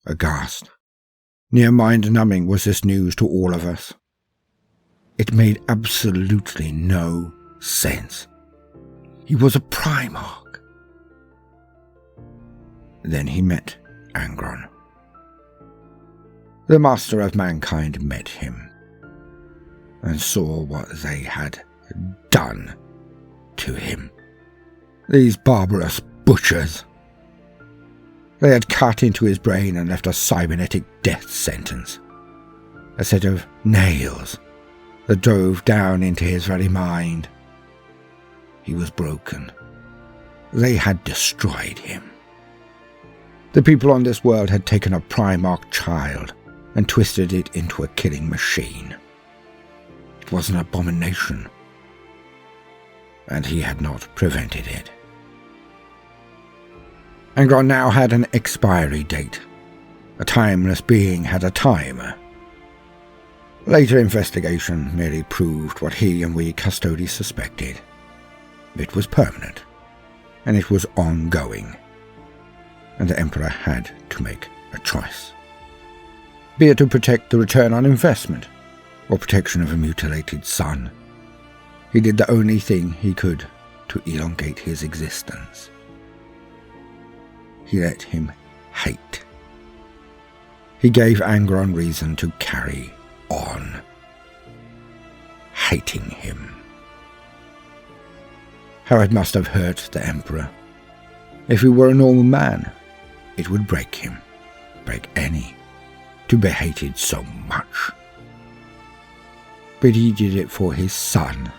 Speaker 1: aghast. Near mind-numbing was this news to all of us. It made absolutely no sense. He was a Primarch. Then he met Angron. The Master of Mankind met him, and saw what they had done to him. These barbarous butchers. They had cut into his brain and left a cybernetic death sentence. A set of nails that drove down into his very mind. He was broken. They had destroyed him. The people on this world had taken a Primarch child and twisted it into a killing machine. It was an abomination, and he had not prevented it. Angron now had an expiry date. A timeless being had a time. Later investigation merely proved what he and we Custodes suspected. It was permanent, and it was ongoing, and the Emperor had to make a choice. Be it to protect the return on investment, or protection of a mutilated son. He did the only thing he could to elongate his existence. He let him hate. He gave Angron reason to carry on, hating him. How it must have hurt the Emperor. If he were a normal man, it would break him, break any, to be hated so much. But he did it for his son.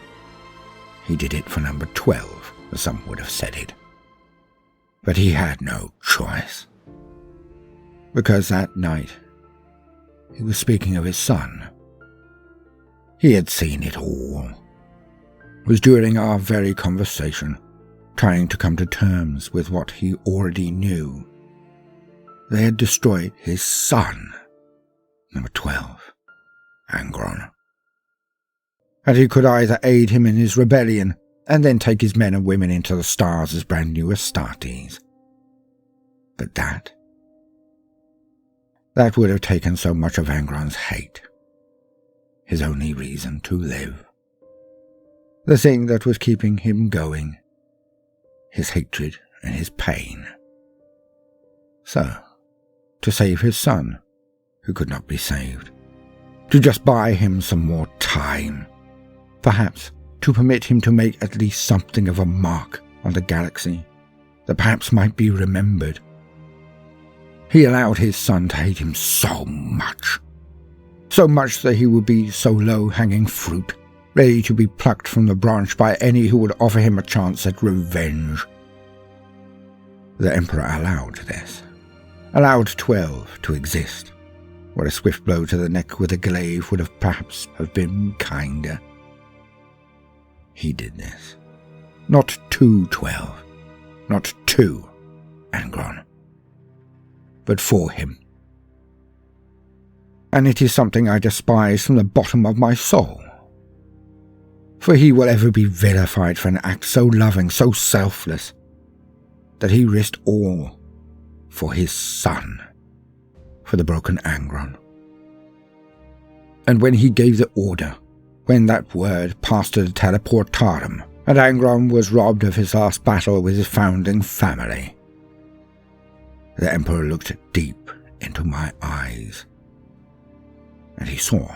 Speaker 1: He did it for number 12, as some would have said it. But he had no choice. Because that night, he was speaking of his son. He had seen it all. It was during our very conversation, trying to come to terms with what he already knew. They had destroyed his son, number 12, Angron. And he could either aid him in his rebellion, and then take his men and women into the stars as brand new Astartes. But that would have taken so much of Angron's hate. His only reason to live. The thing that was keeping him going. His hatred and his pain. So, to save his son, who could not be saved. To just buy him some more time. Perhaps to permit him to make at least something of a mark on the galaxy that perhaps might be remembered. He allowed his son to hate him so much that he would be so low-hanging fruit, ready to be plucked from the branch by any who would offer him a chance at revenge. The Emperor allowed this, allowed 12 to exist, where a swift blow to the neck with a glaive would have perhaps been kinder. He did this. Not to 12, not to Angron, but for him. And it is something I despise from the bottom of my soul. For he will ever be vilified for an act so loving, so selfless, that he risked all for his son, for the broken Angron. And when he gave the order, when that word passed to the teleportarum, and Angron was robbed of his last battle with his founding family, the Emperor looked deep into my eyes, and he saw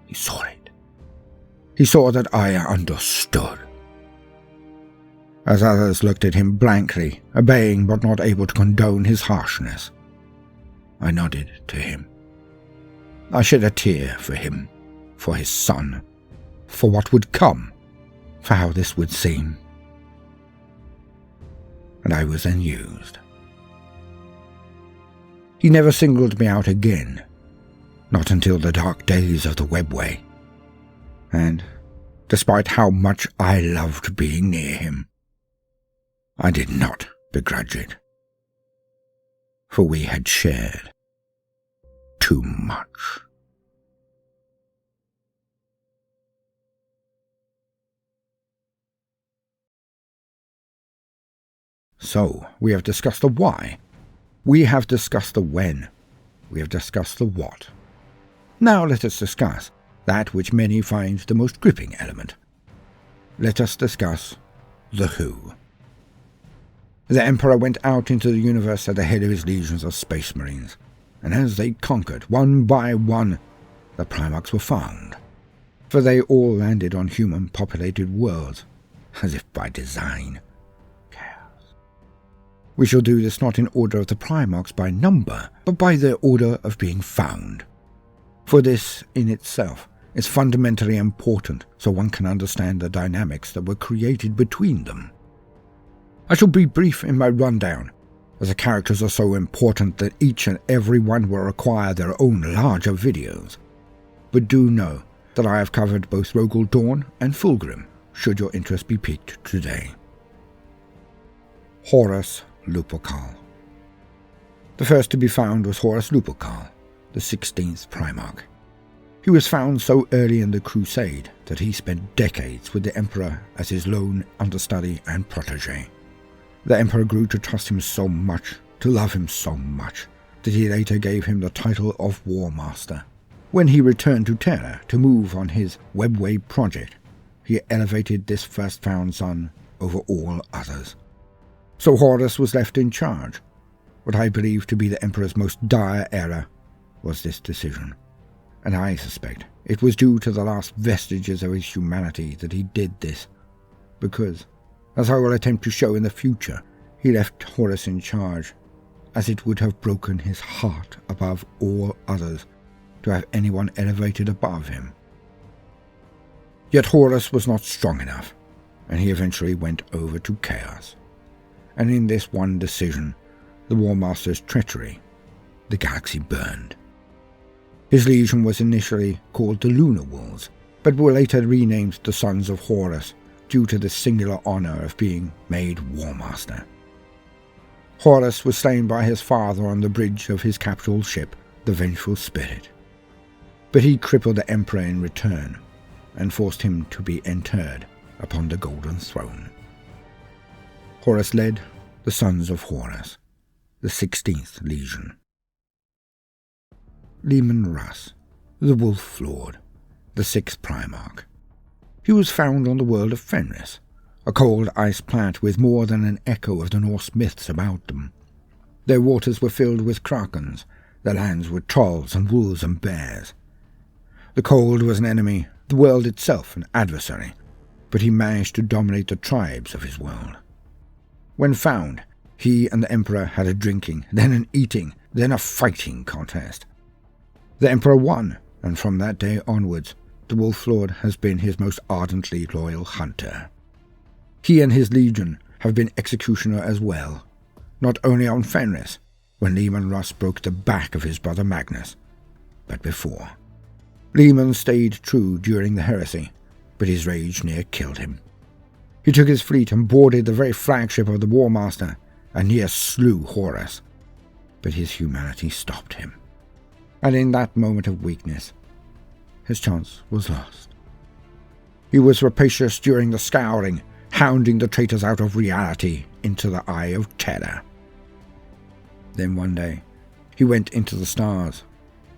Speaker 1: it. He saw that I understood. As others looked at him blankly, obeying but not able to condone his harshness, I nodded to him. I shed a tear for him, for his son, for what would come, for how this would seem. And I was then used. He never singled me out again, not until the dark days of the webway. And, despite how much I loved being near him, I did not begrudge it. For we had shared too much. So, we have discussed the why. We have discussed the when. We have discussed the what. Now let us discuss that which many find the most gripping element. Let us discuss the who. The Emperor went out into the universe at the head of his legions of space marines, and as they conquered, one by one, the Primarchs were found. For they all landed on human-populated worlds, as if by design. We shall do this not in order of the Primarchs by number, but by their order of being found. For this, in itself, is fundamentally important, so one can understand the dynamics that were created between them. I shall be brief in my rundown, as the characters are so important that each and every one will require their own larger videos. But do know that I have covered both Rogel Dawn and Fulgrim, should your interest be piqued today. Horus Lupercal. The first to be found was Horus Lupercal, the 16th Primarch. He was found so early in the Crusade that he spent decades with the Emperor as his lone understudy and protege. The Emperor grew to trust him so much, to love him so much, that he later gave him the title of War Master. When he returned to Terra to move on his Webway project, he elevated this first found son over all others. So Horus was left in charge. What I believe to be the Emperor's most dire error was this decision, and I suspect it was due to the last vestiges of his humanity that he did this, because, as I will attempt to show in the future, he left Horus in charge, as it would have broken his heart above all others to have anyone elevated above him. Yet Horus was not strong enough, and he eventually went over to Chaos. And in this one decision, the War Master's treachery, the galaxy burned. His legion was initially called the Lunar Wolves, but were later renamed the Sons of Horus due to the singular honor of being made War Master. Horus was slain by his father on the bridge of his capital ship, the Vengeful Spirit. But he crippled the Emperor in return, and forced him to be interred upon the Golden Throne. Horus led the Sons of Horus, the 16th Legion. Leman Russ, the Wolf Lord, the 6th Primarch. He was found on the world of Fenris, a cold ice planet with more than an echo of the Norse myths about them. Their waters were filled with krakens, their lands with trolls and wolves and bears. The cold was an enemy, the world itself an adversary, but he managed to dominate the tribes of his world. When found, he and the Emperor had a drinking, then an eating, then a fighting contest. The Emperor won, and from that day onwards, the Wolf Lord has been his most ardently loyal hunter. He and his legion have been executioner as well, not only on Fenris, when Leman Russ broke the back of his brother Magnus, but before. Leman stayed true during the heresy, but his rage near killed him. He took his fleet and boarded the very flagship of the War Master, and near slew Horus, but his humanity stopped him. And in that moment of weakness, his chance was lost. He was rapacious during the scouring, hounding the traitors out of reality into the eye of terror. Then one day, he went into the stars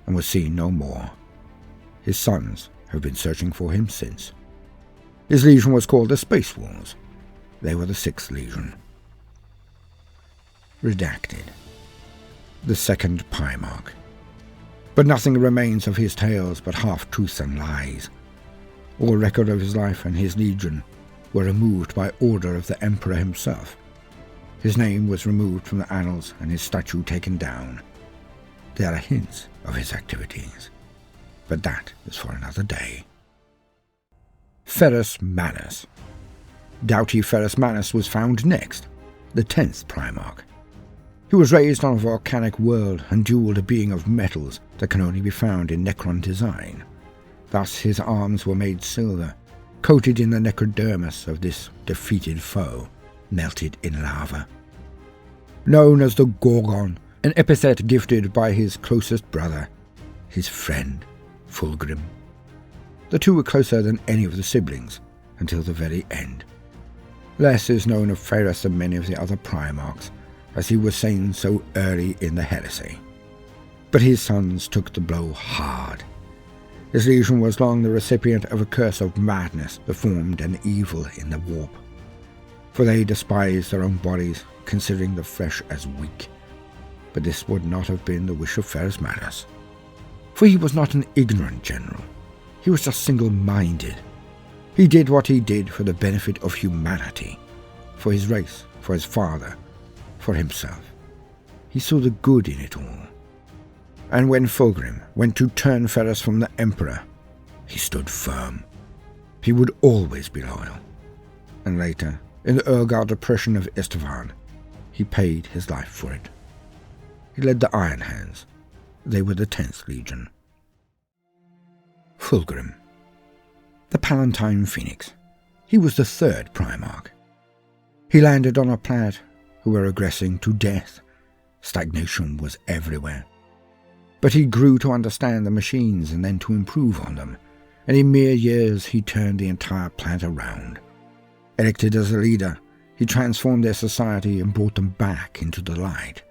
Speaker 1: and was seen no more. His sons have been searching for him since. His legion was called the Space Wolves. They were the 6th Legion. Redacted. The 2nd Primarch. But nothing remains of his tales but half-truths and lies. All record of his life and his legion were removed by order of the Emperor himself. His name was removed from the annals and his statue taken down. There are hints of his activities, but that is for another day. Ferris Manus. Doughty Ferris Manus was found next, the 10th Primarch. He was raised on a volcanic world and duelled a being of metals that can only be found in Necron design. Thus his arms were made silver, coated in the necrodermis of this defeated foe, melted in lava. Known as the Gorgon, an epithet gifted by his closest brother, his friend, Fulgrim. The two were closer than any of the siblings, until the very end. Less is known of Ferris than many of the other Primarchs, as he was slain so early in the heresy. But his sons took the blow hard. His legion was long the recipient of a curse of madness that formed an evil in the warp. For they despised their own bodies, considering the flesh as weak. But this would not have been the wish of Ferris Manus. For he was not an ignorant general. He was just single-minded. He did what he did for the benefit of humanity, for his race, for his father, for himself. He saw the good in it all. And when Fulgrim went to turn Ferris from the Emperor, he stood firm. He would always be loyal. And later, in the Urgard oppression of Estevan, he paid his life for it. He led the Iron Hands. They were the 10th Legion. Fulgrim. The Palatine Phoenix. He was the 3rd Primarch. He landed on a planet who were regressing to death. Stagnation was everywhere. But he grew to understand the machines and then to improve on them, and in mere years he turned the entire planet around. Elected as a leader, he transformed their society and brought them back into the light.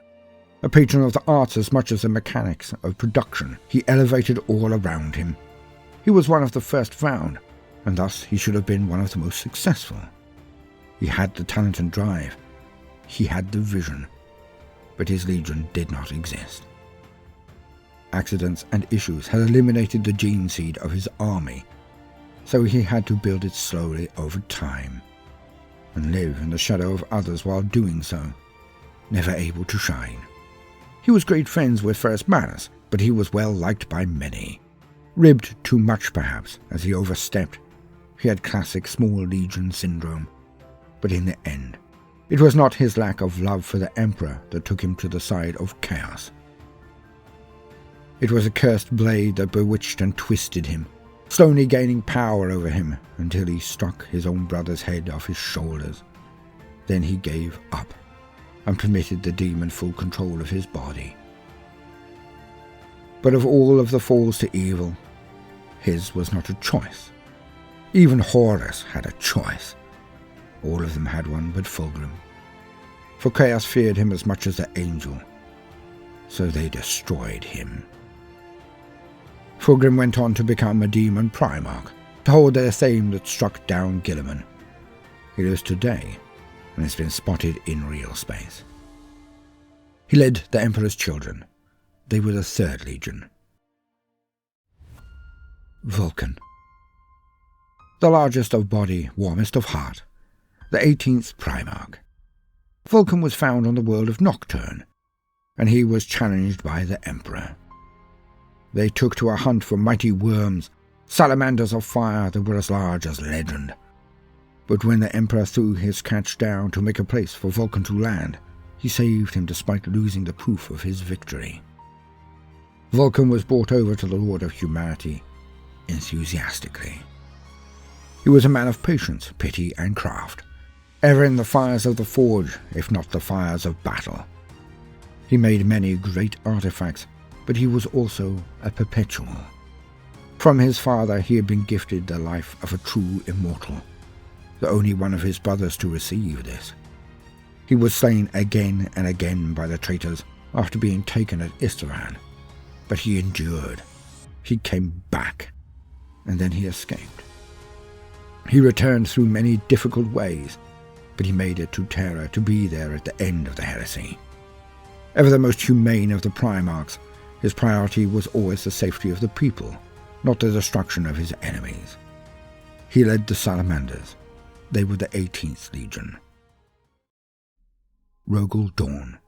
Speaker 1: A patron of the arts as much as the mechanics of production, he elevated all around him. He was one of the first found, and thus he should have been one of the most successful. He had the talent and drive. He had the vision. But his legion did not exist. Accidents and issues had eliminated the gene seed of his army, so he had to build it slowly over time, and live in the shadow of others while doing so, never able to shine. He was great friends with Ferris Manus, but he was well liked by many. Ribbed too much perhaps, as he overstepped. He had classic small legion syndrome. But in the end, it was not his lack of love for the Emperor that took him to the side of chaos. It was a cursed blade that bewitched and twisted him, slowly gaining power over him until he struck his own brother's head off his shoulders. Then he gave up and permitted the demon full control of his body. But of all of the falls to evil, his was not a choice. Even Horus had a choice. All of them had one but Fulgrim. For chaos feared him as much as the angel, so they destroyed him. Fulgrim went on to become a demon Primarch, to hold the same that struck down Guilliman. He lives today, and has been spotted in real space. He led the Emperor's children. They were the Third Legion. Vulcan. The largest of body, warmest of heart. The 18th Primarch. Vulcan was found on the world of Nocturne, and he was challenged by the Emperor. They took to a hunt for mighty worms, salamanders of fire that were as large as legend. But when the Emperor threw his catch down to make a place for Vulcan to land, he saved him despite losing the proof of his victory. Vulcan was brought over to the Lord of Humanity enthusiastically. He was a man of patience, pity, and craft, ever in the fires of the forge, if not the fires of battle. He made many great artifacts, but he was also a perpetual. From his father he had been gifted the life of a true immortal, the only one of his brothers to receive this. He was slain again and again by the traitors after being taken at Istvan, but he endured. He came back, and then he escaped. He returned through many difficult ways, but he made it to Terra to be there at the end of the heresy. Ever the most humane of the Primarchs, his priority was always the safety of the people, not the destruction of his enemies. He led the Salamanders. They were the 18th Legion. Rogel Dawn.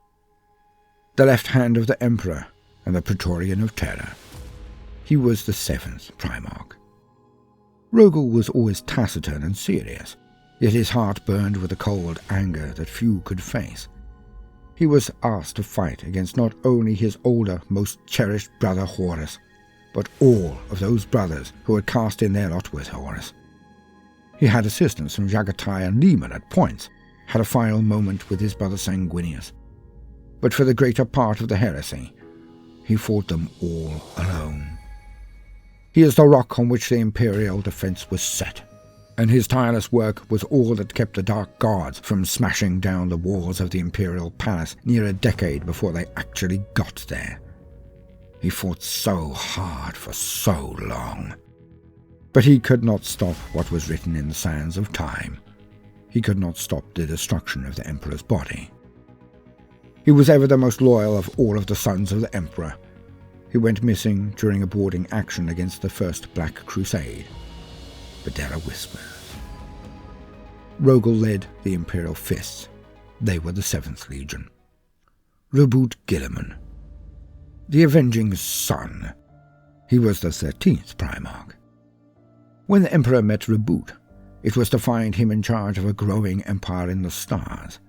Speaker 1: The left hand of the Emperor and the Praetorian of Terra. He was the 7th Primarch. Rogel was always taciturn and serious, yet his heart burned with a cold anger that few could face. He was asked to fight against not only his older, most cherished brother Horus, but all of those brothers who had cast in their lot with Horus. He had assistance from Jagatai and Lehman at points, had a final moment with his brother Sanguinius, but for the greater part of the heresy, he fought them all alone. He is the rock on which the Imperial defense was set, and his tireless work was all that kept the Dark Guards from smashing down the walls of the Imperial Palace near a decade before they actually got there. He fought so hard for so long. But he could not stop what was written in the sands of time. He could not stop the destruction of the Emperor's body. He was ever the most loyal of all of the sons of the Emperor. He went missing during a boarding action against the First Black Crusade. But there are whispers. Rogel led the Imperial Fists. They were the 7th Legion. Reboot Guilliman. The Avenging Son. He was the 13th Primarch. When the Emperor met Reboot, it was to find him in charge of a growing empire in the stars.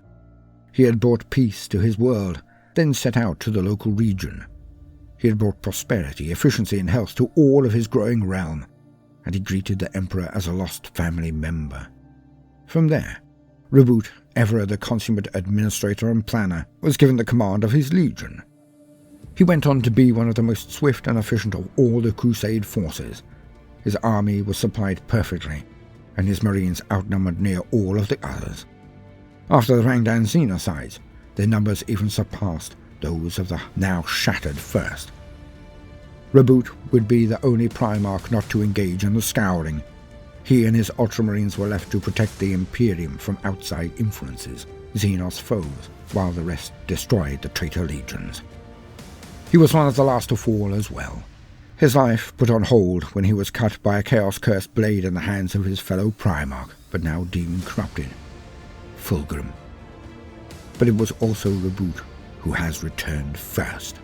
Speaker 1: He had brought peace to his world, then set out to the local region. He had brought prosperity, efficiency, and health to all of his growing realm, and he greeted the Emperor as a lost family member. From there, Reboot ever the consummate administrator and planner, was given the command of his legion. He went on to be one of the most swift and efficient of all the Crusade forces. His army was supplied perfectly, and his marines outnumbered near all of the others. After the Rangdan Xenocides, their numbers even surpassed those of the now shattered First. Reboot would be the only Primarch not to engage in the Scouring. He and his Ultramarines were left to protect the Imperium from outside influences, Xenos foes, while the rest destroyed the traitor legions. He was one of the last to fall as well. His life put on hold when he was cut by a chaos-cursed blade in the hands of his fellow Primarch, but now demon-corrupted, Fulgrim. But it was also Reboot who has returned first.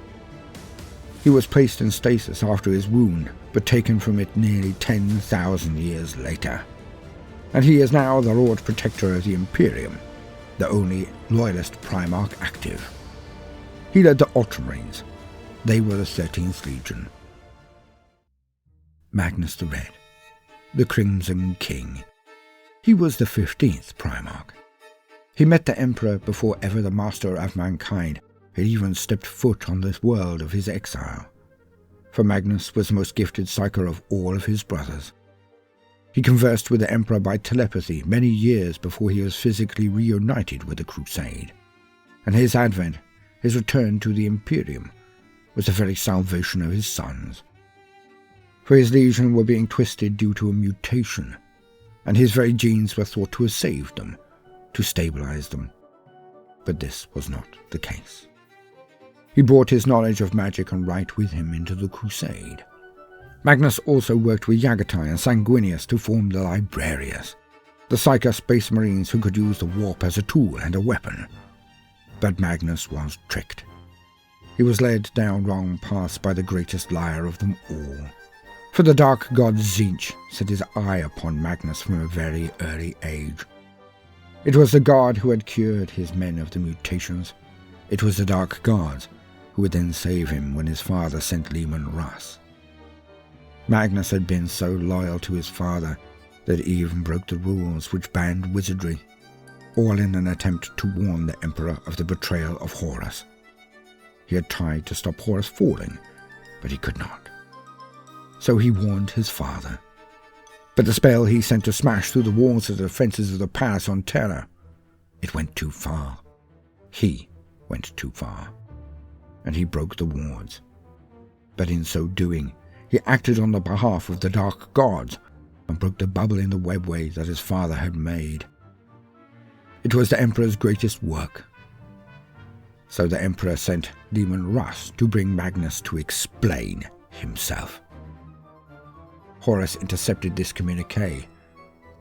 Speaker 1: He was placed in stasis after his wound, but taken from it nearly 10,000 years later. And he is now the Lord Protector of the Imperium, the only loyalist Primarch active. He led the Ultramarines. They were the 13th Legion. Magnus the Red, the Crimson King. He was the 15th Primarch. He met the Emperor before ever the Master of Mankind had even stepped foot on this world of his exile. For Magnus was the most gifted psyker of all of his brothers. He conversed with the Emperor by telepathy many years before he was physically reunited with the Crusade. And his advent, his return to the Imperium, was the very salvation of his sons. For his legion were being twisted due to a mutation, and his very genes were thought to have saved them, to stabilize them. But this was not the case. He brought his knowledge of magic and right with him into the Crusade. Magnus also worked with Yagatai and Sanguinius to form the Librarius, the Psyker Space Marines who could use the warp as a tool and a weapon. But Magnus was tricked. He was led down wrong paths by the greatest liar of them all. For the dark god Tzeentch set his eye upon Magnus from a very early age. It was the god who had cured his men of the mutations. It was the dark gods who would then save him when his father sent Leman Russ. Magnus had been so loyal to his father that he even broke the rules which banned wizardry, all in an attempt to warn the Emperor of the betrayal of Horus. He had tried to stop Horus falling, but he could not. So he warned his father. But the spell he sent to smash through the walls of the defences of the palace on Terra, it went too far. He went too far, and he broke the wards. But in so doing, he acted on the behalf of the dark gods and broke the bubble in the webway that his father had made. It was the Emperor's greatest work. So the Emperor sent Leman Russ to bring Magnus to explain himself. Horus intercepted this communique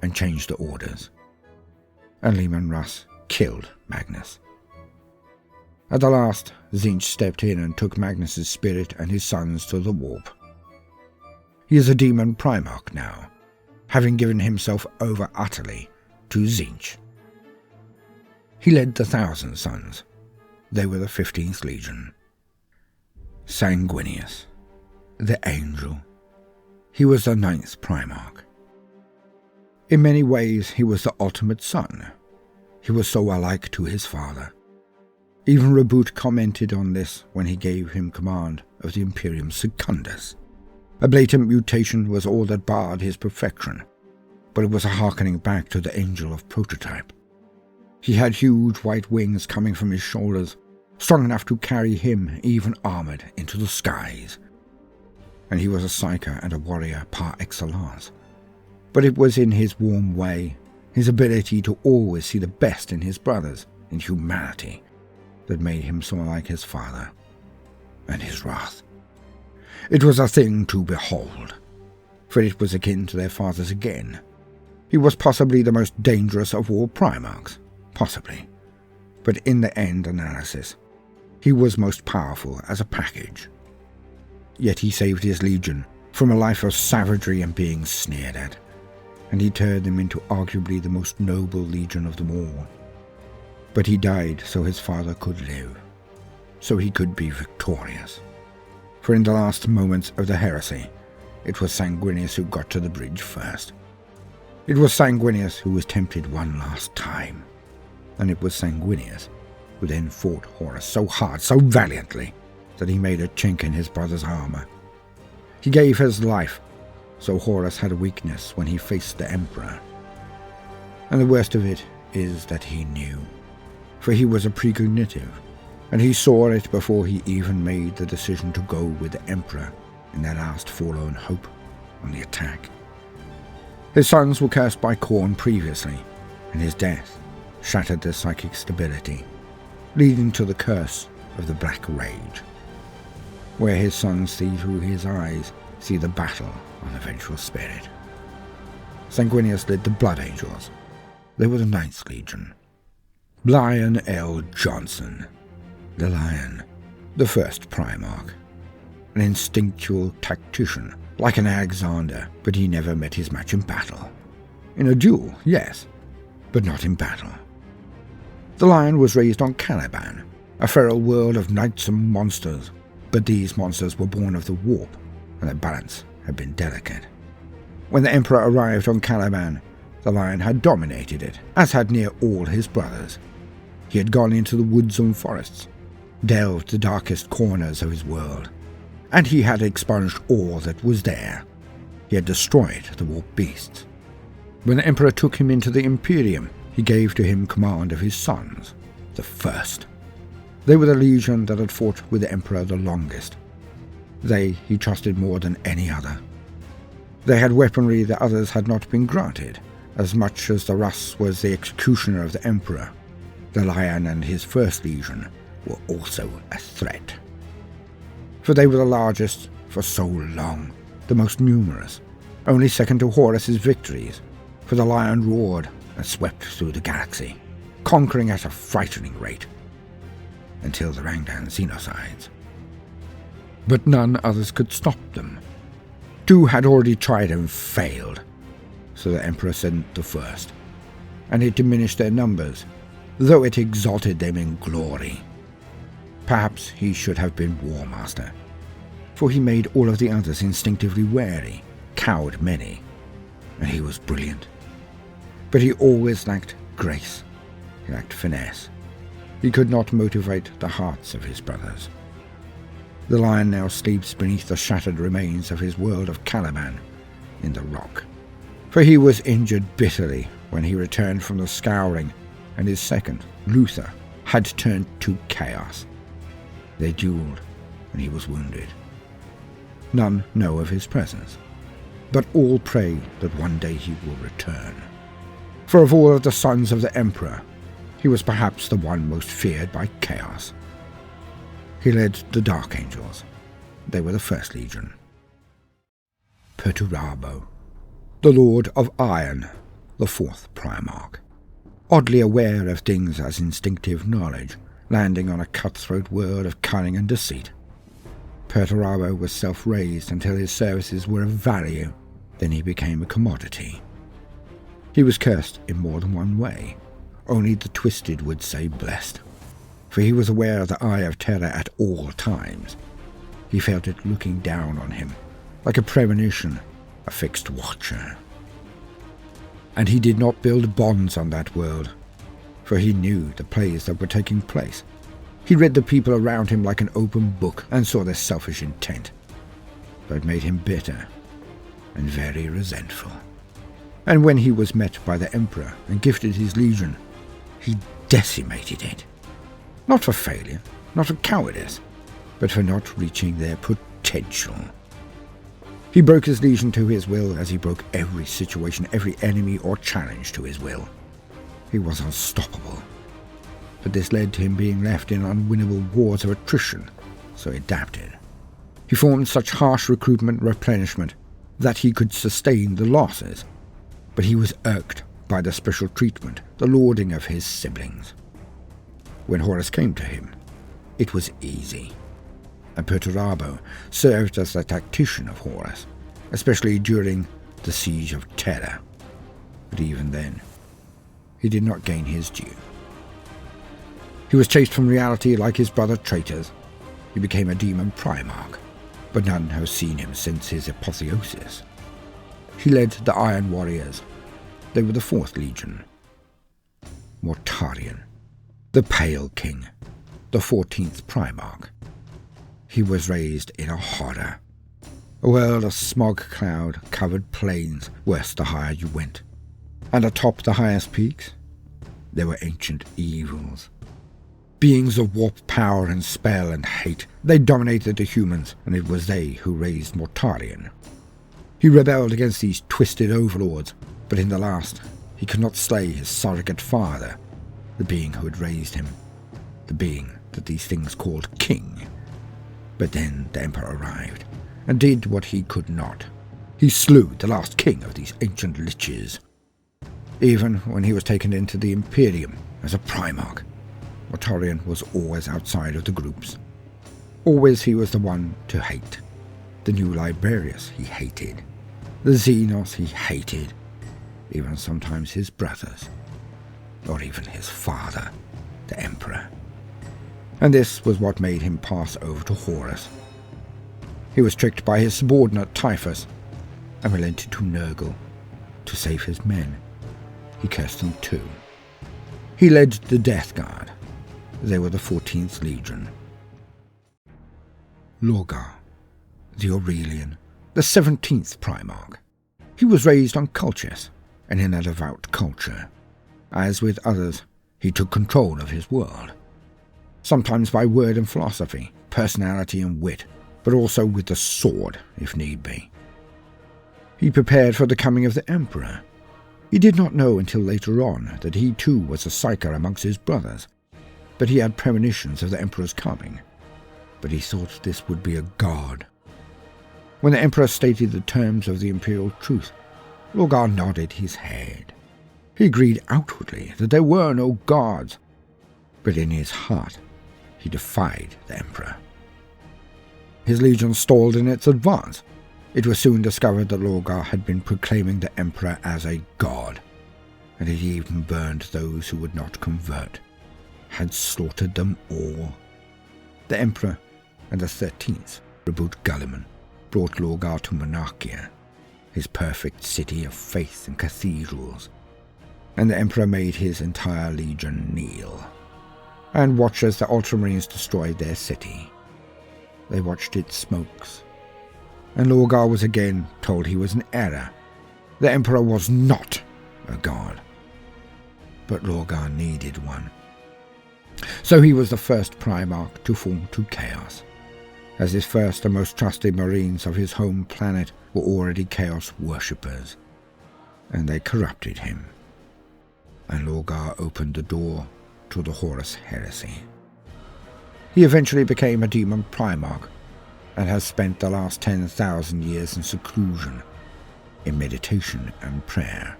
Speaker 1: and changed the orders, and Leman Russ killed Magnus. At the last, Tzeentch stepped in and took Magnus's spirit and his sons to the warp. He is a demon Primarch now, having given himself over utterly to Tzeentch. He led the 1,000 Sons. They were the 15th Legion. Sanguinius, the Angel. He was the 9th Primarch. In many ways, he was the ultimate son. He was so alike to his father. Even Reboot commented on this when he gave him command of the Imperium Secundus. A blatant mutation was all that barred his perfection, but it was a harkening back to the Angel of Prototype. He had huge white wings coming from his shoulders, strong enough to carry him, even armored, into the skies. And he was a psyker and a warrior par excellence. But it was in his warm way, his ability to always see the best in his brothers, in humanity, that made him so like his father, and his wrath. It was a thing to behold, for it was akin to their fathers again. He was possibly the most dangerous of all Primarchs, possibly, but in the end analysis, he was most powerful as a package. Yet he saved his legion from a life of savagery and being sneered at, and he turned them into arguably the most noble legion of them all. But he died so his father could live, so he could be victorious. For in the last moments of the heresy, it was Sanguinius who got to the bridge first. It was Sanguinius who was tempted one last time, and it was Sanguinius who then fought Horus so hard, so valiantly, that he made a chink in his brother's armor. He gave his life, so Horus had a weakness when he faced the Emperor. And the worst of it is that he knew, for he was a precognitive, and he saw it before he even made the decision to go with the Emperor in that last forlorn hope on the attack. His sons were cursed by Khorne previously, and his death shattered their psychic stability, leading to the curse of the Black Rage, where his sons see through his eyes, see the battle on the vengeful spirit. Sanguinius led the Blood Angels. They were the 9th Legion. Lion L. Johnson, the Lion, the first Primarch, an instinctual tactician, like an Alexander, but he never met his match in battle. In a duel, yes, but not in battle. The Lion was raised on Caliban, a feral world of knights and monsters, but these monsters were born of the warp, and their balance had been delicate. When the Emperor arrived on Caliban, the Lion had dominated it, as had near all his brothers. He had gone into the woods and forests, delved the darkest corners of his world, and he had expunged all that was there. He had destroyed the warp beasts. When the Emperor took him into the Imperium, he gave to him command of his sons, the First. They were the legion that had fought with the Emperor the longest. They he trusted more than any other. They had weaponry that others had not been granted, as much as the Russ was the executioner of the Emperor. The Lion and his First Legion were also a threat. For they were the largest for so long, the most numerous, only second to Horus's victories, for the Lion roared and swept through the galaxy, conquering at a frightening rate, until the Rangdan Xenocides. But none others could stop them. 2 had already tried and failed, so the Emperor sent the First, and it diminished their numbers, though it exalted them in glory. Perhaps he should have been War Master, for he made all of the others instinctively wary, cowed many, and he was brilliant. But he always lacked grace, he lacked finesse. He could not motivate the hearts of his brothers. The Lion now sleeps beneath the shattered remains of his world of Caliban in the rock, for he was injured bitterly when he returned from the Scouring, and his second, Luther, had turned to chaos. They duelled, and he was wounded. None know of his presence, but all pray that one day he will return. For of all of the sons of the Emperor, he was perhaps the one most feared by chaos. He led the Dark Angels. They were the First Legion. Perturabo, the Lord of Iron, the 4th Primarch, oddly aware of things as instinctive knowledge, landing on a cutthroat world of cunning and deceit. Perturabo was self-raised until his services were of value, then he became a commodity. He was cursed in more than one way. Only the twisted would say blessed, for he was aware of the Eye of Terror at all times. He felt it looking down on him, like a premonition, a fixed watcher. And he did not build bonds on that world, for he knew the plays that were taking place. He read the people around him like an open book and saw their selfish intent. But it made him bitter and very resentful. And when he was met by the Emperor and gifted his legion, he decimated it. Not for failure, not for cowardice, but for not reaching their potential. He broke his legion to his will as he broke every situation, every enemy or challenge to his will. He was unstoppable. But this led to him being left in unwinnable wars of attrition, so he adapted. He formed such harsh recruitment replenishment that he could sustain the losses, but he was irked by the special treatment, the lauding of his siblings. When Horus came to him, it was easy, and Perturabo served as the tactician of Horus, especially during the Siege of Terror. But even then, he did not gain his due. He was chased from reality like his brother traitors. He became a demon Primarch, but none have seen him since his apotheosis. He led the Iron Warriors. They were the 4th Legion. Mortarion, The Pale King, the 14th Primarch. He was raised in a horror. A world of smog cloud-covered plains worse the higher you went. And atop the highest peaks, there were ancient evils. Beings of warped power and spell and hate. They dominated the humans, and it was they who raised Mortarion. He rebelled against these twisted overlords, but in the last, he could not slay his surrogate father, the being who had raised him, the being that these things called king. But then the Emperor arrived, and did what he could not. He slew the last king of these ancient liches. Even when he was taken into the Imperium as a Primarch, Mortarion was always outside of the groups. Always he was the one to hate. The new Librarius he hated. The Xenos he hated. Even sometimes his brothers. Or even his father, the Emperor. And this was what made him pass over to Horus. He was tricked by his subordinate Typhus, and relented to Nurgle to save his men. He cursed them too. He led the Death Guard. They were the 14th Legion. Lorgar, the Aurelian, the 17th Primarch. He was raised on Cultus, and in a devout culture. As with others, he took control of his world. Sometimes by word and philosophy, personality and wit, but also with the sword, if need be. He prepared for the coming of the Emperor. He did not know until later on that he too was a psyker amongst his brothers, but he had premonitions of the Emperor's coming. But he thought this would be a god. When the Emperor stated the terms of the Imperial truce, Lorgar nodded his head. He agreed outwardly that there were no gods, but in his heart he defied the Emperor. His legion stalled in its advance. It was soon discovered that Lorgar had been proclaiming the Emperor as a god, and he even burned those who would not convert, had slaughtered them all. The Emperor and the 13th, Reboot Gulliman, brought Lorgar to Monarchia, his perfect city of faith and cathedrals, and the Emperor made his entire legion kneel, and watch as the Ultramarines destroyed their city. They watched its smokes, and Lorgar was again told he was in error. The Emperor was not a god, but Lorgar needed one. So he was the first Primarch to fall to chaos, as his first and most trusted Marines of his home planet were already chaos worshippers, and they corrupted him. And Lorgar opened the door to the Horus heresy. He eventually became a demon Primarch, and has spent the last 10,000 years in seclusion, in meditation and prayer.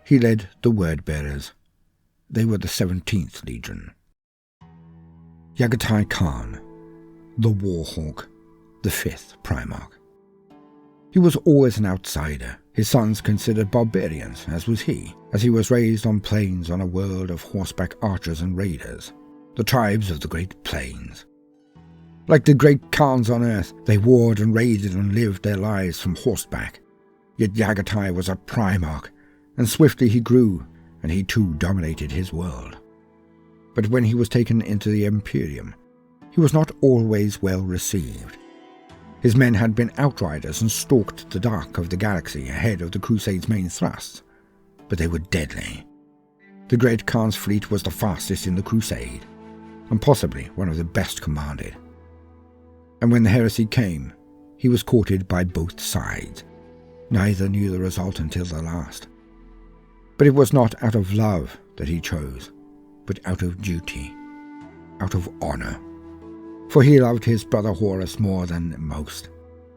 Speaker 1: He led the Word-Bearers. They were the 17th Legion. Yagatai Khan, the Warhawk, the 5th Primarch. He was always an outsider, his sons considered barbarians, as was he, as he was raised on plains on a world of horseback archers and raiders, the tribes of the Great Plains. Like the great Khans on earth, they warred and raided and lived their lives from horseback. Yet Yagatai was a Primarch, and swiftly he grew, and he too dominated his world. But when he was taken into the Imperium, he was not always well received. His men had been outriders and stalked the dark of the galaxy ahead of the Crusade's main thrusts, but they were deadly. The Great Khan's fleet was the fastest in the Crusade, and possibly one of the best commanded. And when the heresy came, he was courted by both sides. Neither knew the result until the last. But it was not out of love that he chose, but out of duty, out of honor. For he loved his brother Horus more than most,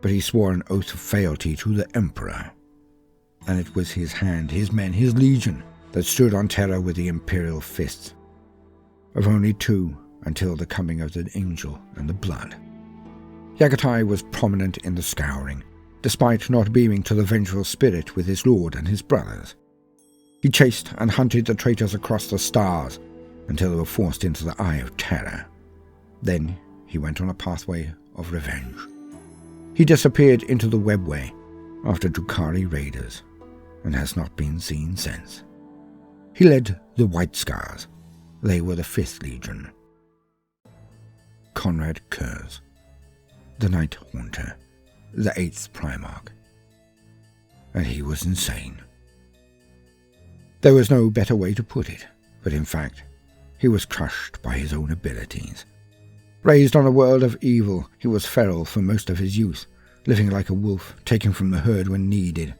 Speaker 1: but he swore an oath of fealty to the Emperor. And it was his hand, his men, his legion, that stood on terror with the Imperial fists. Of only two until the coming of the Angel and the Blood. Yagatai was prominent in the Scouring, despite not beaming to the vengeful spirit with his lord and his brothers. He chased and hunted the traitors across the stars until they were forced into the Eye of Terror. Then he went on a pathway of revenge. He disappeared into the Webway after Drukhari raiders, and has not been seen since. He led the White Scars, They were the 5th Legion. Konrad Curze, the Night Haunter, the 8th Primarch. And he was insane. There was no better way to put it, but in fact, he was crushed by his own abilities. Raised on a world of evil, he was feral for most of his youth, living like a wolf, taken from the herd when needed.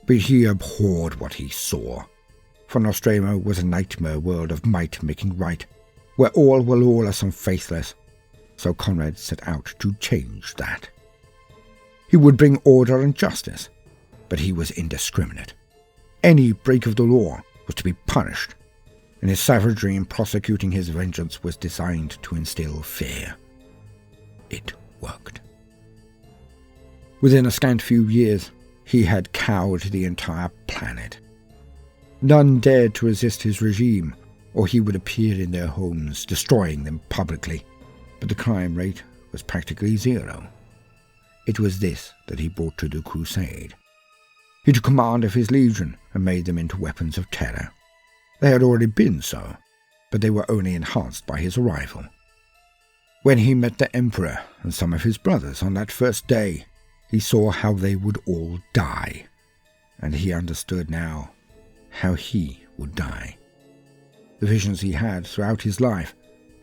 Speaker 1: But he abhorred what he saw. For Nostromo was a nightmare world of might making right, where all were lawless and faithless. So Konrad set out to change that. He would bring order and justice, but he was indiscriminate. Any break of the law was to be punished, and his savagery in prosecuting his vengeance was designed to instill fear. It worked. Within a scant few years, he had cowed the entire planet. None dared to resist his regime, or he would appear in their homes, destroying them publicly. But the crime rate was practically zero. It was this that he brought to the crusade. He took command of his legion and made them into weapons of terror. They had already been so, but they were only enhanced by his arrival. When he met the Emperor and some of his brothers on that first day, he saw how they would all die, and he understood now how he would die. The visions he had throughout his life,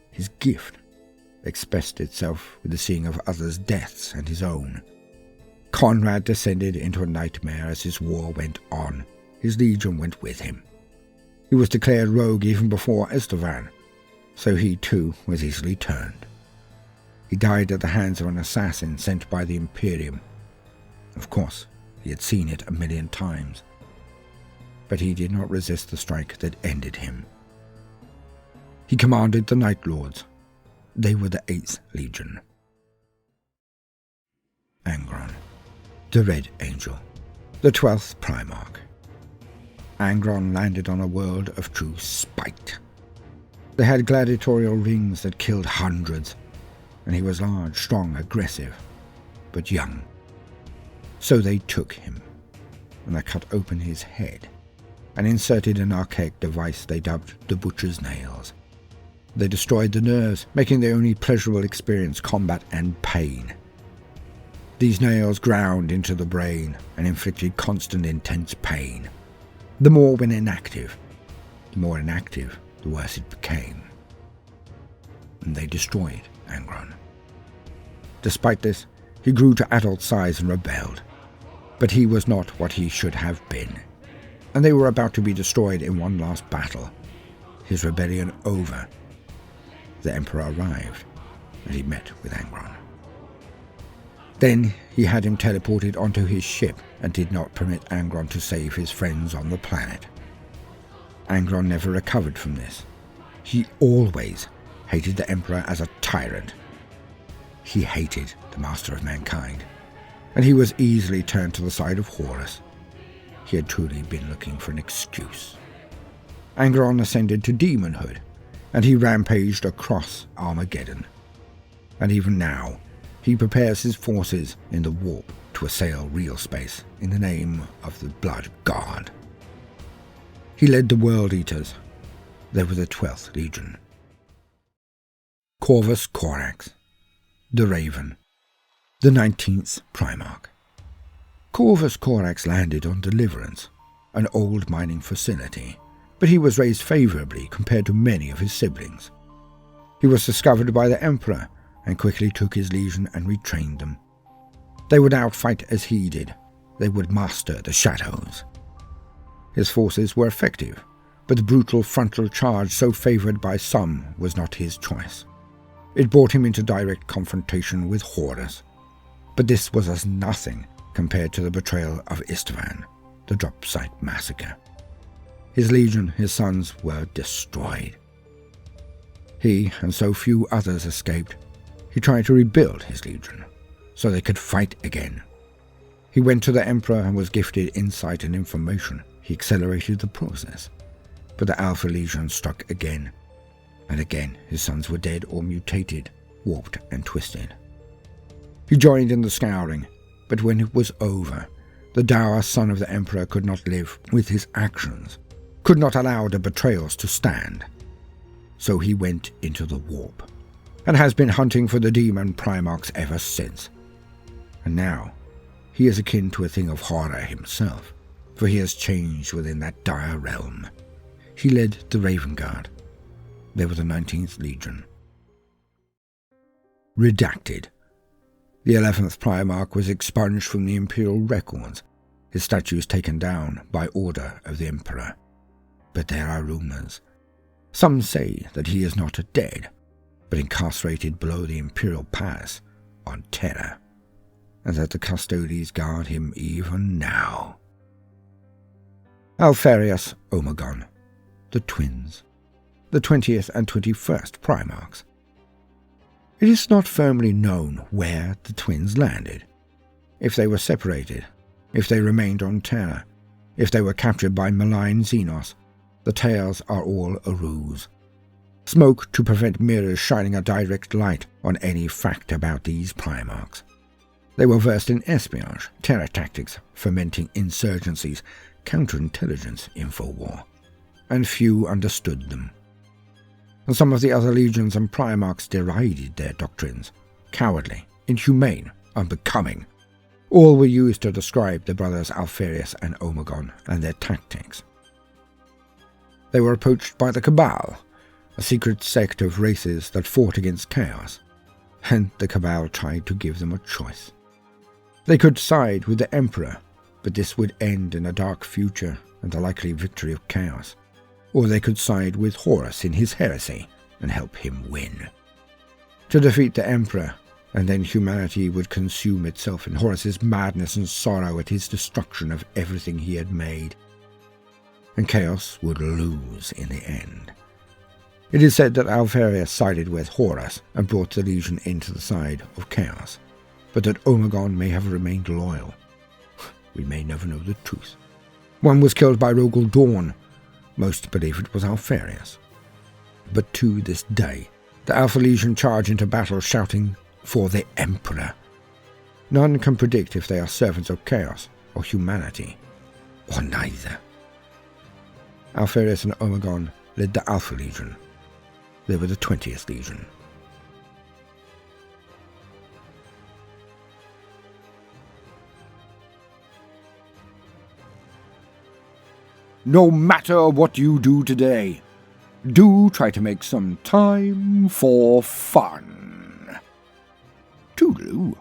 Speaker 1: his gift, expressed itself with the seeing of others' deaths and his own. Konrad descended into a nightmare as his war went on. His legion went with him. He was declared rogue even before Estevan, so he too was easily turned. He died at the hands of an assassin sent by the Imperium. Of course, he had seen it 1,000,000 times. But he did not resist the strike that ended him. He commanded the Night Lords. They were the 8th Legion. Angron, the Red Angel, the 12th Primarch. Angron landed on a world of true spite. They had gladiatorial rings that killed hundreds, and he was large, strong, aggressive, but young. So they took him, and they cut open his head, and inserted an archaic device they dubbed the Butcher's Nails. They destroyed the nerves, making their only pleasurable experience combat and pain. These nails ground into the brain and inflicted constant intense pain. The more when inactive, the more inactive, the worse it became. And they destroyed Angron. Despite this, he grew to adult size and rebelled. But he was not what he should have been, and they were about to be destroyed in one last battle. His rebellion over, the Emperor arrived, and he met with Angron. Then he had him teleported onto his ship and did not permit Angron to save his friends on the planet. Angron never recovered from this. He always hated the Emperor as a tyrant. He hated the Master of Mankind, and he was easily turned to the side of Horus. He had truly been looking for an excuse. Angron ascended to demonhood, and he rampaged across Armageddon. And even now, he prepares his forces in the warp to assail real space in the name of the Blood God. He led the World Eaters. They were the 12th Legion. Corvus Corax, the Raven, the 19th Primarch. Corvus Corax landed on Deliverance, an old mining facility, but he was raised favorably compared to many of his siblings. He was discovered by the Emperor and quickly took his legion and retrained them. They would outfight as he did. They would master the shadows. His forces were effective, but the brutal frontal charge so favored by some was not his choice. It brought him into direct confrontation with Horus, but this was as nothing compared to the betrayal of Istvan, the drop site massacre. His legion, his sons, were destroyed. He and so few others escaped. He tried to rebuild his legion, so they could fight again. He went to the Emperor and was gifted insight and information. He accelerated the process. But the Alpha Legion struck again, and again his sons were dead or mutated, warped and twisted. He joined in the scouring, but when it was over, the dour son of the Emperor could not live with his actions, could not allow the betrayals to stand. so he went into the warp, and has been hunting for the demon Primarchs ever since. And now, he is akin to a thing of horror himself, for he has changed within that dire realm. He led the Raven Guard. They were the 19th Legion. Redacted. The 11th Primarch was expunged from the Imperial records, his statues taken down by order of the Emperor. But there are rumours. Some say that he is not dead, but incarcerated below the Imperial Palace on Terra, and that the custodies guard him even now. Alfarius Omegon, the twins, the 20th and 21st Primarchs. It is not firmly known where the twins landed, if they were separated, if they remained on Terra, if they were captured by malign Xenos. The tales are all a ruse. Smoke to prevent mirrors shining a direct light on any fact about these Primarchs. They were versed in espionage, terror tactics, fomenting insurgencies, counterintelligence, infowar, and few understood them. And some of the other legions and Primarchs derided their doctrines. Cowardly, inhumane, unbecoming. All were used to describe the brothers Alfarius and Omegon and their tactics. They were approached by the Cabal, a secret sect of races that fought against chaos, and the Cabal tried to give them a choice. They could side with the Emperor, but this would end in a dark future and the likely victory of chaos. Or they could side with Horus in his heresy and help him win. To defeat the Emperor, and then humanity would consume itself in Horus's madness and sorrow at his destruction of everything he had made. And chaos would lose in the end. It is said that Alfarius sided with Horus and brought the Legion into the side of chaos, but that Omegon may have remained loyal. We may never know the truth. One was killed by Rogel Dawn. Most believe it was Alfarius. But to this day, the Alpha Legion charge into battle shouting for the Emperor. None can predict if they are servants of chaos or humanity, or neither. Alfarius and Omegon led the Alpha Legion. They were the 20th Legion. No matter what you do today, do try to make some time for fun. Toodaloo.